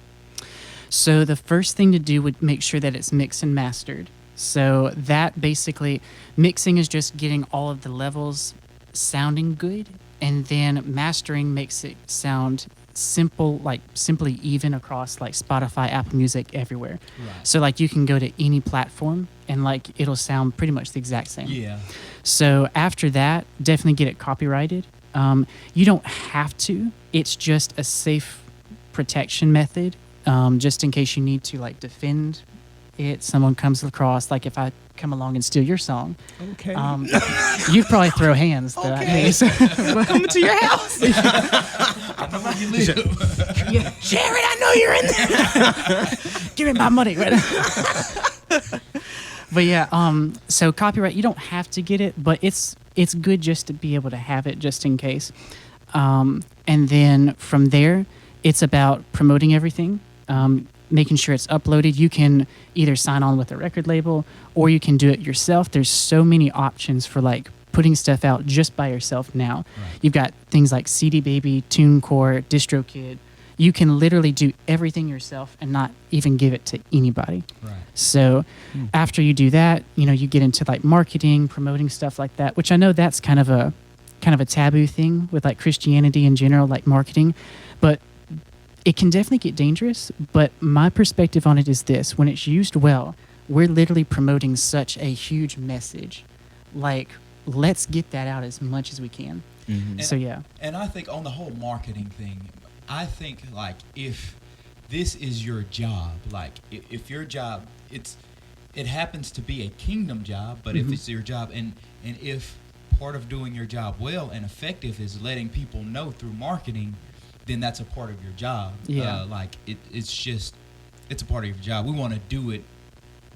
So the first thing to do would make sure that it's mixed and mastered. So that basically, mixing is just getting all of the levels sounding good, and then mastering makes it sound simple, like simply even across like Spotify, Apple Music, everywhere. Right. So like you can go to any platform and like it'll sound pretty much the exact same. Yeah. So after that, definitely get it copyrighted. You don't have to. It's just a safe protection method, just in case you need to like defend it. Someone comes across, like if I come along and steal your song, Okay. you'd probably throw hands. Though, Okay. Welcome to your house. I know where you live. Yeah. Jared, I know you're in there. Give me my money. Right? But yeah, so copyright, you don't have to get it, but it's good just to be able to have it just in case. And then from there, it's about promoting everything, making sure it's uploaded. You can either sign on with a record label or you can do it yourself. There's so many options for like putting stuff out just by yourself now. Right. You've got things like CD Baby, TuneCore, DistroKid. You can literally do everything yourself and not even give it to anybody. Right. So after you do that, you know, you get into like marketing, promoting stuff like that, which I know that's kind of a taboo thing with like Christianity in general, like marketing, but it can definitely get dangerous. But my perspective on it is this: when it's used well, we're literally promoting such a huge message. Like, let's get that out as much as we can. And- So yeah. And I think on the whole marketing thing, I think like if this is your job, like if your job, it happens to be a kingdom job, but if it's your job, and if part of doing your job well and effective is letting people know through marketing, then that's a part of your job. Yeah. Like it's a part of your job. We want to do it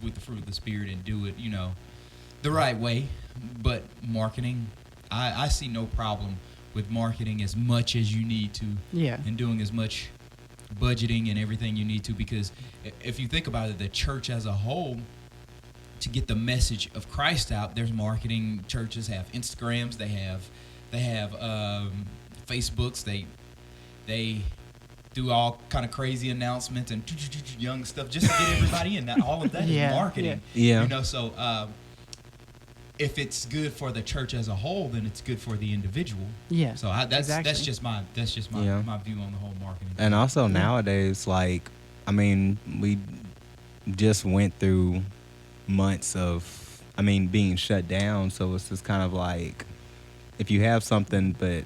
with the fruit of the Spirit and do it, you know, the right way. But marketing, I see no problem with marketing as much as you need to, Yeah. and doing as much budgeting and everything you need to, because if you think about it, the church as a whole, to get the message of Christ out, there's marketing. Churches have Instagrams, they have Facebooks, they do all kind of crazy announcements and young stuff just to get everybody in. That all of that Yeah, is marketing. Yeah. You know, so if it's good for the church as a whole, then it's good for the individual. Yeah. So that's exactly. just my Yeah. my view on the whole marketing. And also nowadays, like, I mean, we just went through months of, I mean, being shut down. So it's just kind of like, if you have something, but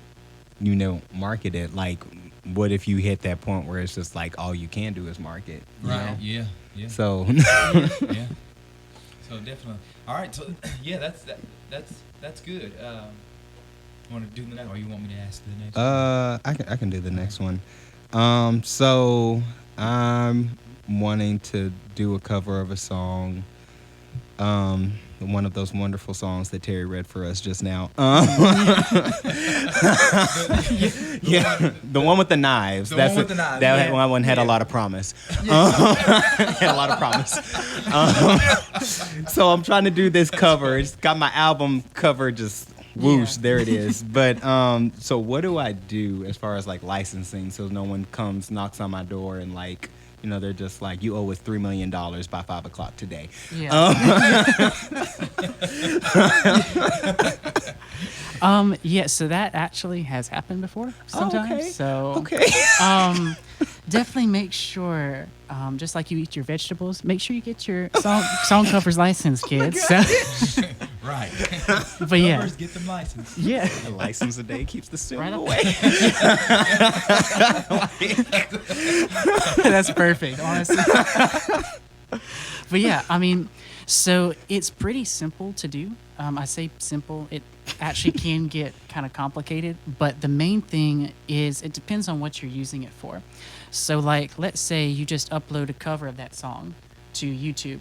you don't market it, like, what if you hit that point where it's just like all you can do is market? you Right. know? Yeah. Yeah. So, Yeah. So So definitely. All right. So yeah, that's good. Want to do the next, or you want me to ask the next? I can do the next one. So I'm wanting to do a cover of a song. One of those wonderful songs that Terry read for us just now. The one with the knives. The one with the knives, That yeah. one had a Yeah. lot of promise. Had a lot of promise. So I'm trying to do this cover. It's got my album cover just whoosh, there it is. But so what do I do as far as like licensing so no one comes, knocks on my door and like, you know, they're just like, you owe us $3 million by 5 o'clock today. Yeah. Yeah, so that actually has happened before sometimes. okay. So Okay. definitely make sure, just like you eat your vegetables, make sure you get your song covers licensed, kids. So, Right. but yeah, Covers, get them licensed. yeah, A license a day keeps the silver Right up- away. that's perfect, honestly. But yeah, I mean, so it's pretty simple to do. I say simple. It actually can get kind of complicated, but the main thing is it depends on what you're using it for. So, like, let's say you just upload a cover of that song to YouTube.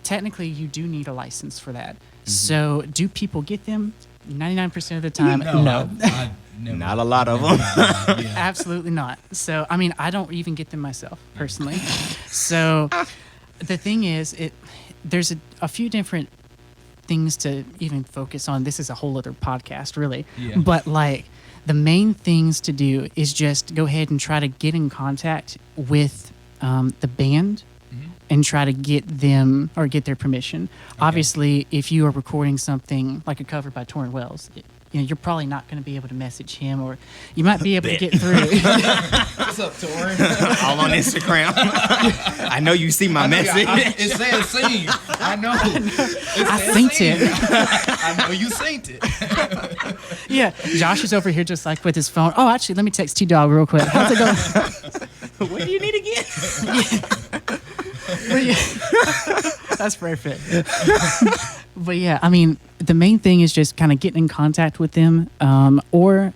Technically, you do need a license for that. So, do people get them? 99% of the time, no. I never, Not a lot of them. Yeah. Absolutely not. So, I mean, I don't even get them myself personally. So, the thing is, there's a few different things to even focus on. This is a whole other podcast, really. Yeah. But like, the main things to do is just go ahead and try to get in contact with the band and try to get them or get their permission. Obviously, if you are recording something like a cover by Torrin Wells, you're probably not going to be able to message him, or you might be able to get through. What's up, Torrin? All on Instagram. I know you see my message. It says seen. I know. I synced it. I know you synced it. Yeah, Josh is over here just like with his phone. Oh, actually, let me text T-Dog real quick. How's it going? What do you need again? But yeah, that's perfect. But yeah, I mean, the main thing is just kind of getting in contact with them, or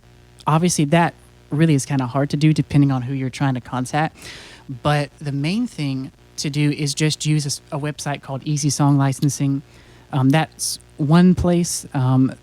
obviously that really is kind of hard to do depending on who you're trying to contact. But the main thing to do is just use a website called Easy Song Licensing. That's one place.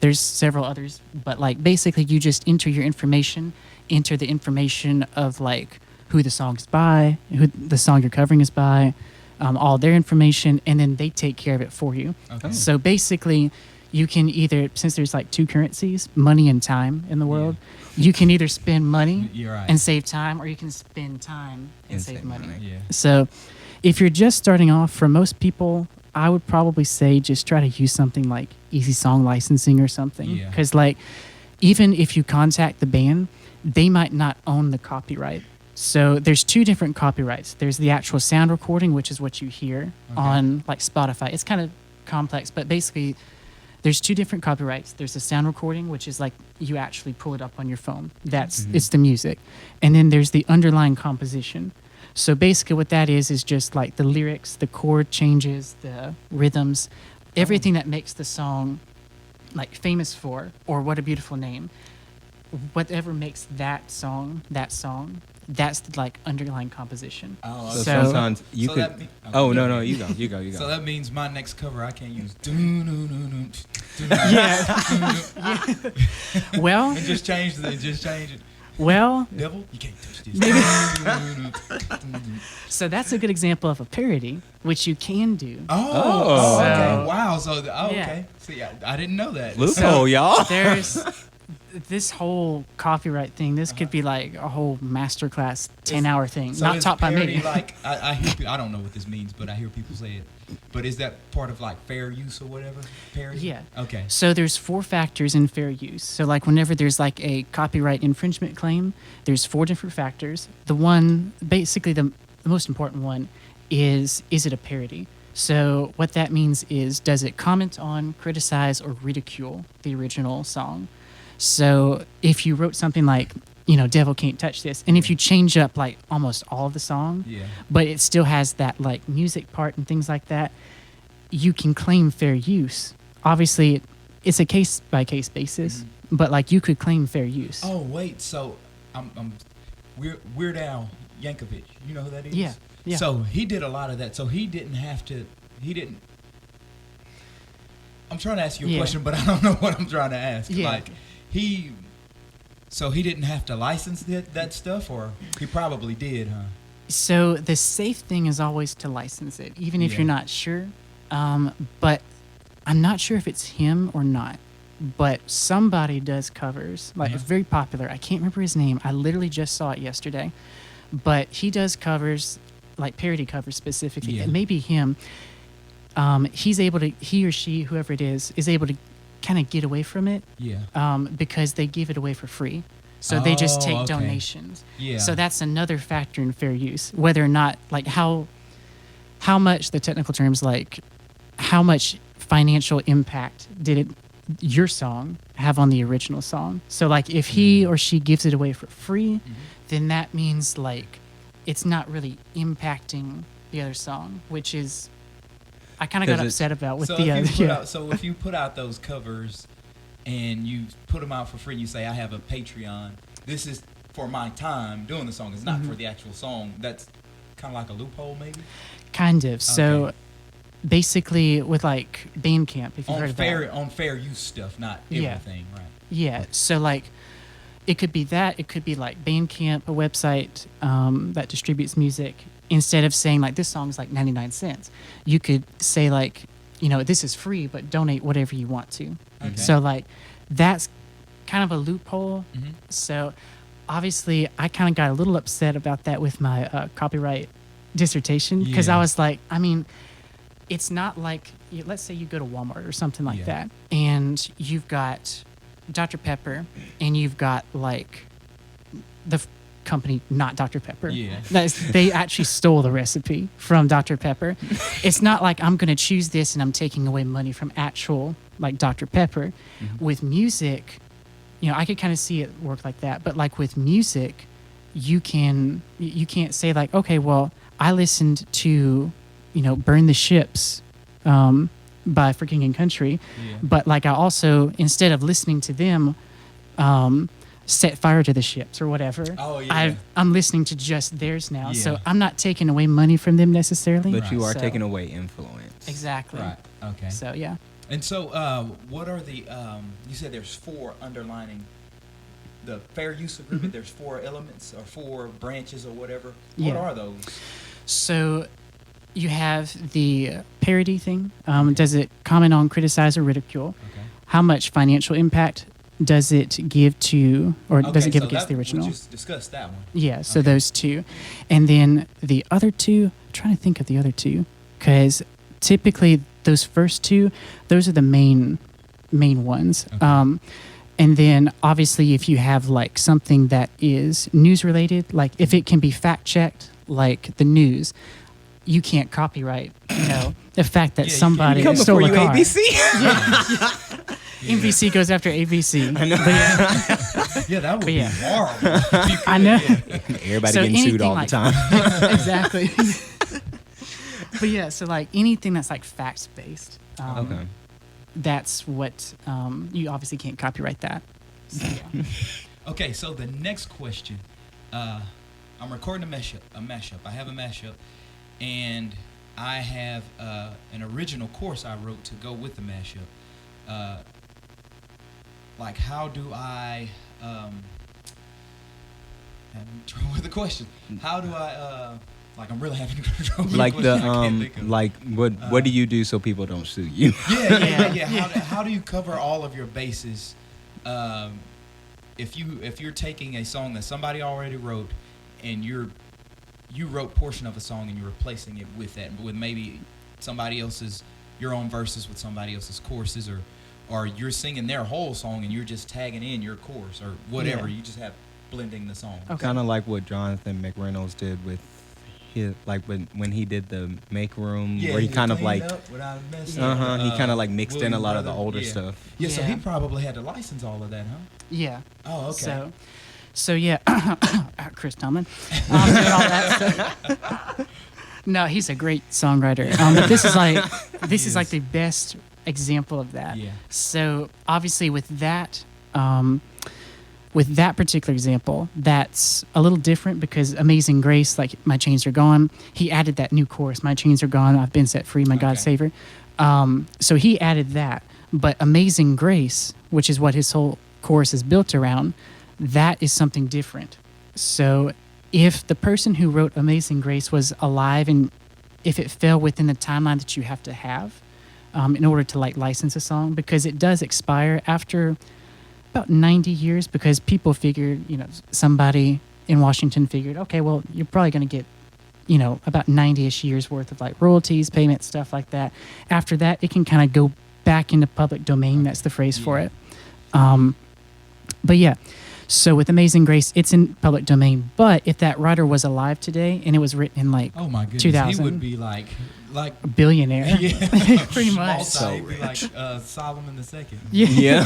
There's several others, but like basically you just enter your information, enter the information of like who the song's by, who the song you're covering is by, all their information, and then they take care of it for you. Okay. So basically, you can either, since there's like two currencies, money and time in the world, you can either spend money You're right. and save time, or you can spend time and And save save money. money. Yeah. So if you're just starting off, for most people, I would probably say just try to use something like Easy Song Licensing or something. Yeah. Because like, even if you contact the band, they might not own the copyright. So there's two different copyrights. There's the actual sound recording, which is what you hear on like Spotify. It's kind of complex, but basically there's two different copyrights. There's the sound recording, which is like you actually pull it up on your phone. That's it's the music. And then there's the underlying composition. So basically what that is just like the lyrics, the chord changes, the rhythms, everything that makes the song like famous for, or What a Beautiful Name, whatever makes that song, that's the like underlying composition. Oh, So So- sometimes you So could. that mean- Oh okay. no, you go. So that means my next cover I can't use. Well, And just change it. well, Devil, you can't touch this. so that's a good example of a parody, which you can do. Oh, okay. So- Wow. So, Yeah. okay. See, I didn't know that. Loophole, y'all. There's this whole copyright thing. This could be like a whole masterclass 10-hour thing, So not is taught by parody me. Like I hear, I don't know what this means, but I hear people say it. But is that part of like fair use or whatever? Parody. Yeah. Okay. So there's 4 factors in fair use. So like whenever there's like a copyright infringement claim, there's 4 different factors. The one, basically the most important one is it a parody? So what that means is, does it comment on, criticize, or ridicule the original song? So if you wrote something like, Devil Can't Touch This, and if you change up like almost all of the song, Yeah. but it still has that like music part and things like that, you can claim fair use. Obviously, it's a case by case basis, but like you could claim fair use. Oh wait, so I'm Weird Al Yankovic. You know who that is? Yeah. Yeah. So he did a lot of that. So he didn't have to. He didn't. I'm trying to ask you a question, but I don't know what I'm trying to ask. Yeah. Like so he didn't have to license that stuff, or he probably did, huh? So the safe thing is always to license it, even if you're not sure. But I'm not sure if it's him or not. But somebody does covers. Like, it's very popular. I can't remember his name. I literally just saw it yesterday. But he does covers, like parody covers specifically. Yeah. It may be him. He or she, whoever it is able to kind of get away from it. Yeah. Because they give it away for free. So they just take okay. donations. Yeah. So that's another factor in fair use. Whether or not, like, how much, the technical terms, like, how much financial impact did your song have on the original song? So, like, if he or she gives it away for free, then that means, like, it's not really impacting the other song, which is, I kind of got upset about with the other. So if you put out those covers and you put them out for free, you say, I have a Patreon. This is for my time doing the song. It's not for the actual song. That's kind of like a loophole, maybe? Kind of. So Okay. basically with, like, Bandcamp, if you've heard of that. On fair use stuff, not everything, right? Yeah. So, like, it could be that. It could be, like, Bandcamp, a website that distributes music. Instead of saying, like, this song's like 99 cents, you could say, like, you know, this is free, but donate whatever you want to. Okay. So, like, that's kind of a loophole. Mm-hmm. So, obviously, I kind of got a little upset about that with my copyright dissertation, because I was like, I mean, it's not like, let's say you go to Walmart or something like that, and you've got Dr. Pepper, and you've got, like, the company, not Dr. Pepper. Yeah. They actually stole the recipe from Dr. Pepper. It's not like I'm going to choose this and I'm taking away money from actual, like, Dr. Pepper. With music, you know, I could kind of see it work like that. But, like, with music, you can't say, like, okay, well, I listened to, you know, Burn the Ships by For King and Country. Yeah. But, like, I also, instead of listening to them, Set Fire to the Ships or whatever. Oh, yeah. I'm listening to just theirs now. Yeah. So I'm not taking away money from them necessarily. But you are So- taking away influence. Exactly. Right. Okay. So, yeah. And so, what are the? You said there's 4 underlining the fair use agreement. There's 4 elements or 4 branches or whatever. What Yeah. are those? So you have the parody thing. Does it comment on, criticize, or ridicule? Okay. How much financial impact does it give to, or does it give so against the original? We just discussed that one. Yeah, so Okay. those 2. And then the other 2, I'm trying to think of the other 2, because typically those first 2, those are the main ones. Okay. And then obviously if you have, like, something that is news related, like if it can be fact checked, like the news, you can't copyright, you know, the fact that Yeah, you somebody can't. Come stole before a you, car. ABC. NBC goes after ABC. I know. But yeah, Yeah, that would But be yeah. horrible. You I could, know. yeah. Everybody So getting sued anything all like- the time. Exactly. But yeah, so, like, anything that's, like, facts based. Okay. That's what you obviously can't copyright that. So, yeah. Okay, so the next question, I'm recording a mashup. I have a mashup, and I have an original course I wrote to go with the mashup. Like, how do I? Having trouble with the question. How do I? Like, I'm really having trouble. With Like the the question. I can't think of it. like what do you do so people don't sue you? Yeah. How do you cover all of your bases? If you're taking a song that somebody already wrote, and you wrote portion of a song and you're replacing it with that, with maybe somebody else's, your own verses with somebody else's choruses, or you're singing their whole song and you're just tagging in your chorus or whatever. Yeah. You just have blending the song. Okay. Kind of like what Jonathan McReynolds did with his, like when he did the Make Room, where he kind of like he kind of like mixed in a lot of the older stuff. Yeah, so Yeah. he probably had to license all of that, huh? Yeah. Oh, okay. So yeah, Chris Tomlin. Doing all that stuff. No, he's a great songwriter. But this is like He is. the best example of that. Yeah. So obviously with that particular example, that's a little different because Amazing Grace, like My Chains Are Gone, he added that new chorus, My Chains Are Gone, I've been set free, my God Okay. Savior. So he added that. But Amazing Grace, which is what his whole chorus is built around, that is something different. So if the person who wrote Amazing Grace was alive and if it fell within the timeline that you have to have in order to like license a song, because it does expire after about 90 years, because people figured, somebody in Washington figured, okay, well, you're probably going to get, about 90-ish years worth of like royalties, payments, stuff like that. After that, it can kind of go back into public domain. That's the phrase for it. But yeah, so with Amazing Grace, it's in public domain. But if that writer was alive today and it was written in like Oh my goodness, 2000, he would be like a billionaire, yeah, pretty much. multi, he'd be like Solomon II. Yeah.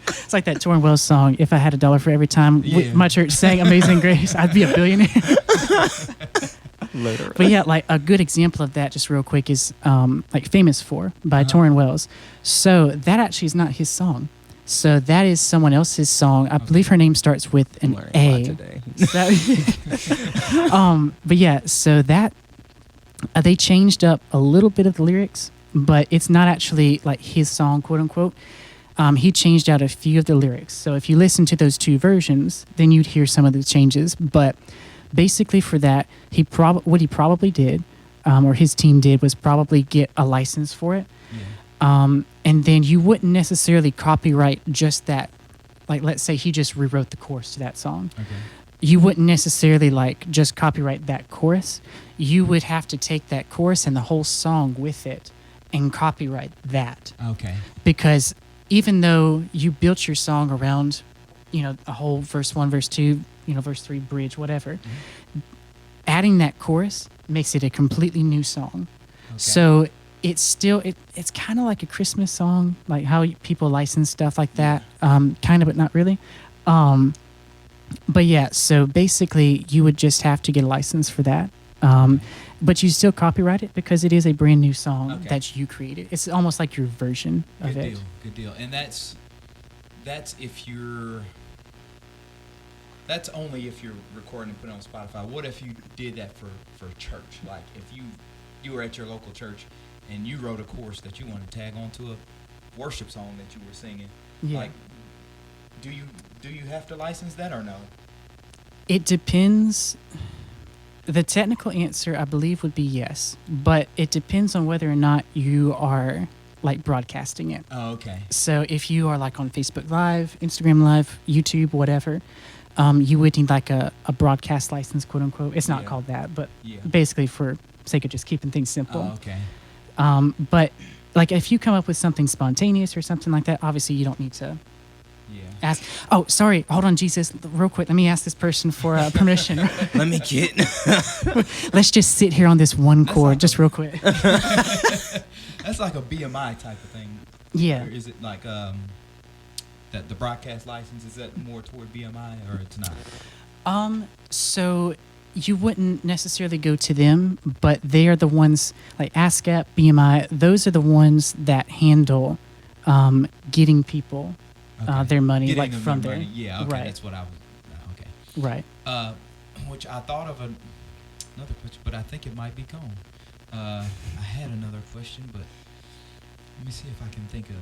It's like that Torrin Wells song, If I Had $1 for every time Yeah. my church sang Amazing Grace, I'd be a billionaire. Literally. But yeah, like a good example of that, just real quick, is like Famous For by Torrin Wells. So that actually is not his song. So that is someone else's song. I believe her name starts with I'm an learning a lot A. today. But yeah, so that they changed up a little bit of the lyrics, but it's not actually like his song, quote unquote. He changed out a few of the lyrics. So if you listen to those two versions, then you'd hear some of the changes. But basically, for that, what he probably did, or his team did, was probably get a license for it. Yeah. And then you wouldn't necessarily copyright just that. Like, let's say he just rewrote the chorus to that song. Okay. You wouldn't necessarily like just copyright that chorus. You would have to take that chorus and the whole song with it and copyright that. Okay. Because even though you built your song around, a whole verse 1, verse 2, verse 3, bridge, whatever, adding that chorus makes it a completely new song. Okay. So it's still, it's kind of like a Christmas song, like how people license stuff like that, kind of, but not really. But yeah, so basically you would just have to get a license for that. But you still copyright it because it is a brand new song that you created. It's almost like your version of it. Good deal. And that's if you're. That's only if you're recording and putting it on Spotify. What if you did that for church? Like if you were at your local church and you wrote a chorus that you want to tag onto a worship song that you were singing. Yeah. Like, do you have to license that or no? It depends. The technical answer, I believe, would be yes, but it depends on whether or not you are like broadcasting it. Oh, okay. So if you are like on Facebook Live, Instagram Live, YouTube, whatever, you would need like a broadcast license, quote unquote. It's not called that, but basically for sake of just keeping things simple. Oh, okay. But like if you come up with something spontaneous or something like that, obviously you don't need to ask. Oh, sorry. Hold on, Jesus. Real quick. Let me ask this person for permission. Let me get. Let's just sit here on this one chord, like just real quick. That's like a BMI type of thing. Yeah. Or is it like that the broadcast license, is that more toward BMI or it's not? So you wouldn't necessarily go to them, but they are the ones like ASCAP, BMI. Those are the ones that handle getting people their money, Getting like them from their there. money. Yeah, okay, right. that's what I was. Okay. Right. Which I thought of another question, but I think it might be gone. I had another question, but let me see if I can think of it.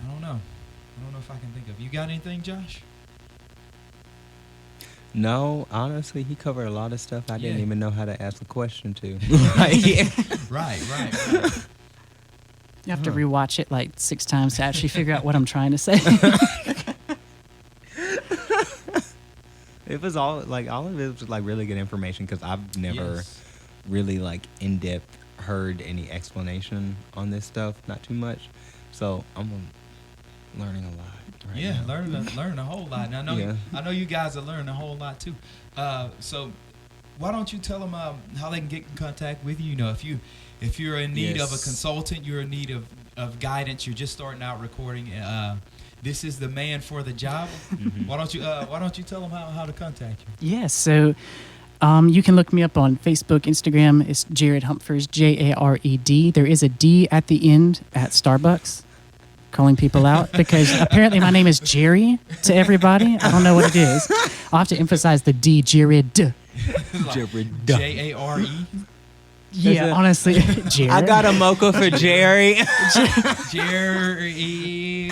I don't know. I don't know if I can think of. You got anything, Josh? No, honestly, he covered a lot of stuff I didn't Yeah. even know how to ask a question to. Right. You have to rewatch it like 6 times to actually figure out what I'm trying to say. It was all of it was like really good information because I've never Yes. really like in depth heard any explanation on this stuff, not too much. So I'm learning a lot. Right Yeah, now. learn a whole lot. And I know you guys are learning a whole lot too. So why don't you tell them how they can get in contact with you? You know, if you're in need of a Yes. consultant, you're in need of guidance, you're just starting out recording. This is the man for the job. Mhm. Why don't you tell them how to contact you? Yeah, so You can look me up on Facebook, Instagram. It's Jared Humphers, Jared. There is a D at the end at Starbucks, calling people out because apparently my name is Jerry to everybody. I don't know what it is. I'll have to emphasize the D, Jared. Jared. Jare. Yeah, honestly, Jared. I got a mocha for Jerry. Jerry.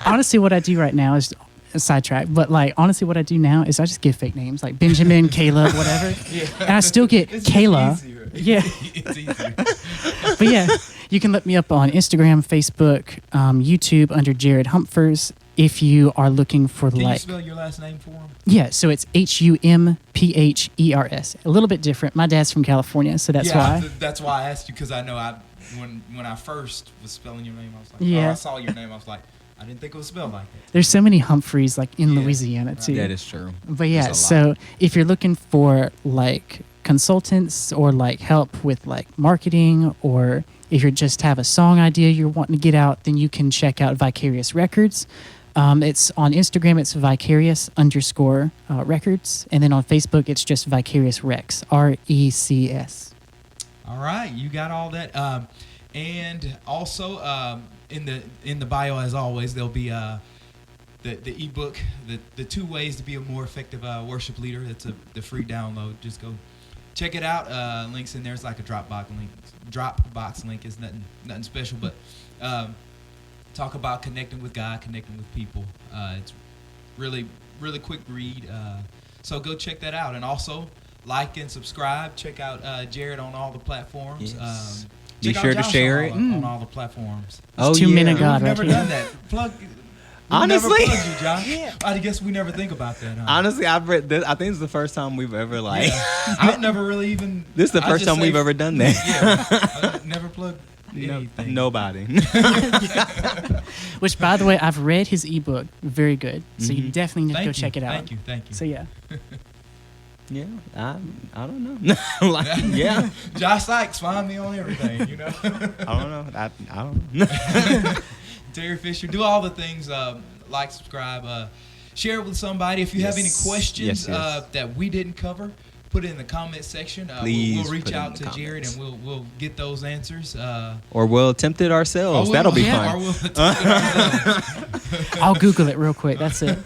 Honestly, what I do right now is a sidetrack, but like honestly, what I do now is I just give fake names like Benjamin, Caleb, whatever, and I still get It's Kayla. easier. Yeah. It's easier. But yeah, you can look me up on Instagram, Facebook, YouTube under Jared Humphers. If you are looking for Can you like, spell your last name for him? yeah, so it's Humpphers. A little bit different. My dad's from California, so that's why. That's why I asked you, because I know when I first was spelling your name, I was like, Yeah. I saw your name, I was like, I didn't think it was spelled like that. There's so many Humphreys like in Yeah, Louisiana too. That is true. But yeah, There's a so lot. if you're looking for like consultants or like help with like marketing, or if you just have a song idea you're wanting to get out, then you can check out Vicarious Records. It's on Instagram, it's vicarious_records. And then on Facebook, it's just Vicarious Recs, RECS. All right, you got all that. And also in the bio, as always, there'll be the ebook, the 2 ways to be a more effective worship leader. It's the free download. Just go check it out. Links in there. It's like a Dropbox link. Dropbox link is nothing special, but talk about connecting with God, connecting with people. It's really quick read. So go check that out, and also like and subscribe. Check out Jared on all the platforms. Yes. Check Be out sure to Josh share on all the platforms. Oh, Two yeah. men of We've God right never here. done that. Honestly? Never plugged you, Josh. I guess we never think about that. Huh? Honestly, I've read this. I think it's the first time we've ever like. Yeah. I've never really even. This is the I first just time we've say- ever done that. Yeah, I never plugged anything. Nobody. Which, by the way, I've read his ebook. Very good. So you Mhm. definitely need to Thank go you. check it out. Thank you. So yeah. Yeah, I don't know. Like, yeah, Josh Sykes, find me on everything. You know. I don't know. I don't know. Terry Fisher, do all the things. Like, subscribe, share it with somebody. If you have any Yes. questions Yes. that we didn't cover, put it in the comment section. Please we'll put reach it in out the to Jared comments. and we'll get those answers. Or we'll attempt it ourselves. Or That'll be yeah, fun. or we'll attempt it ourselves. I'll Google it real quick. That's it.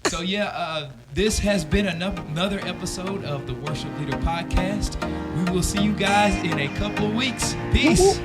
So yeah, this has been another episode of the Worship Leader Podcast. We will see you guys in a couple of weeks. Peace.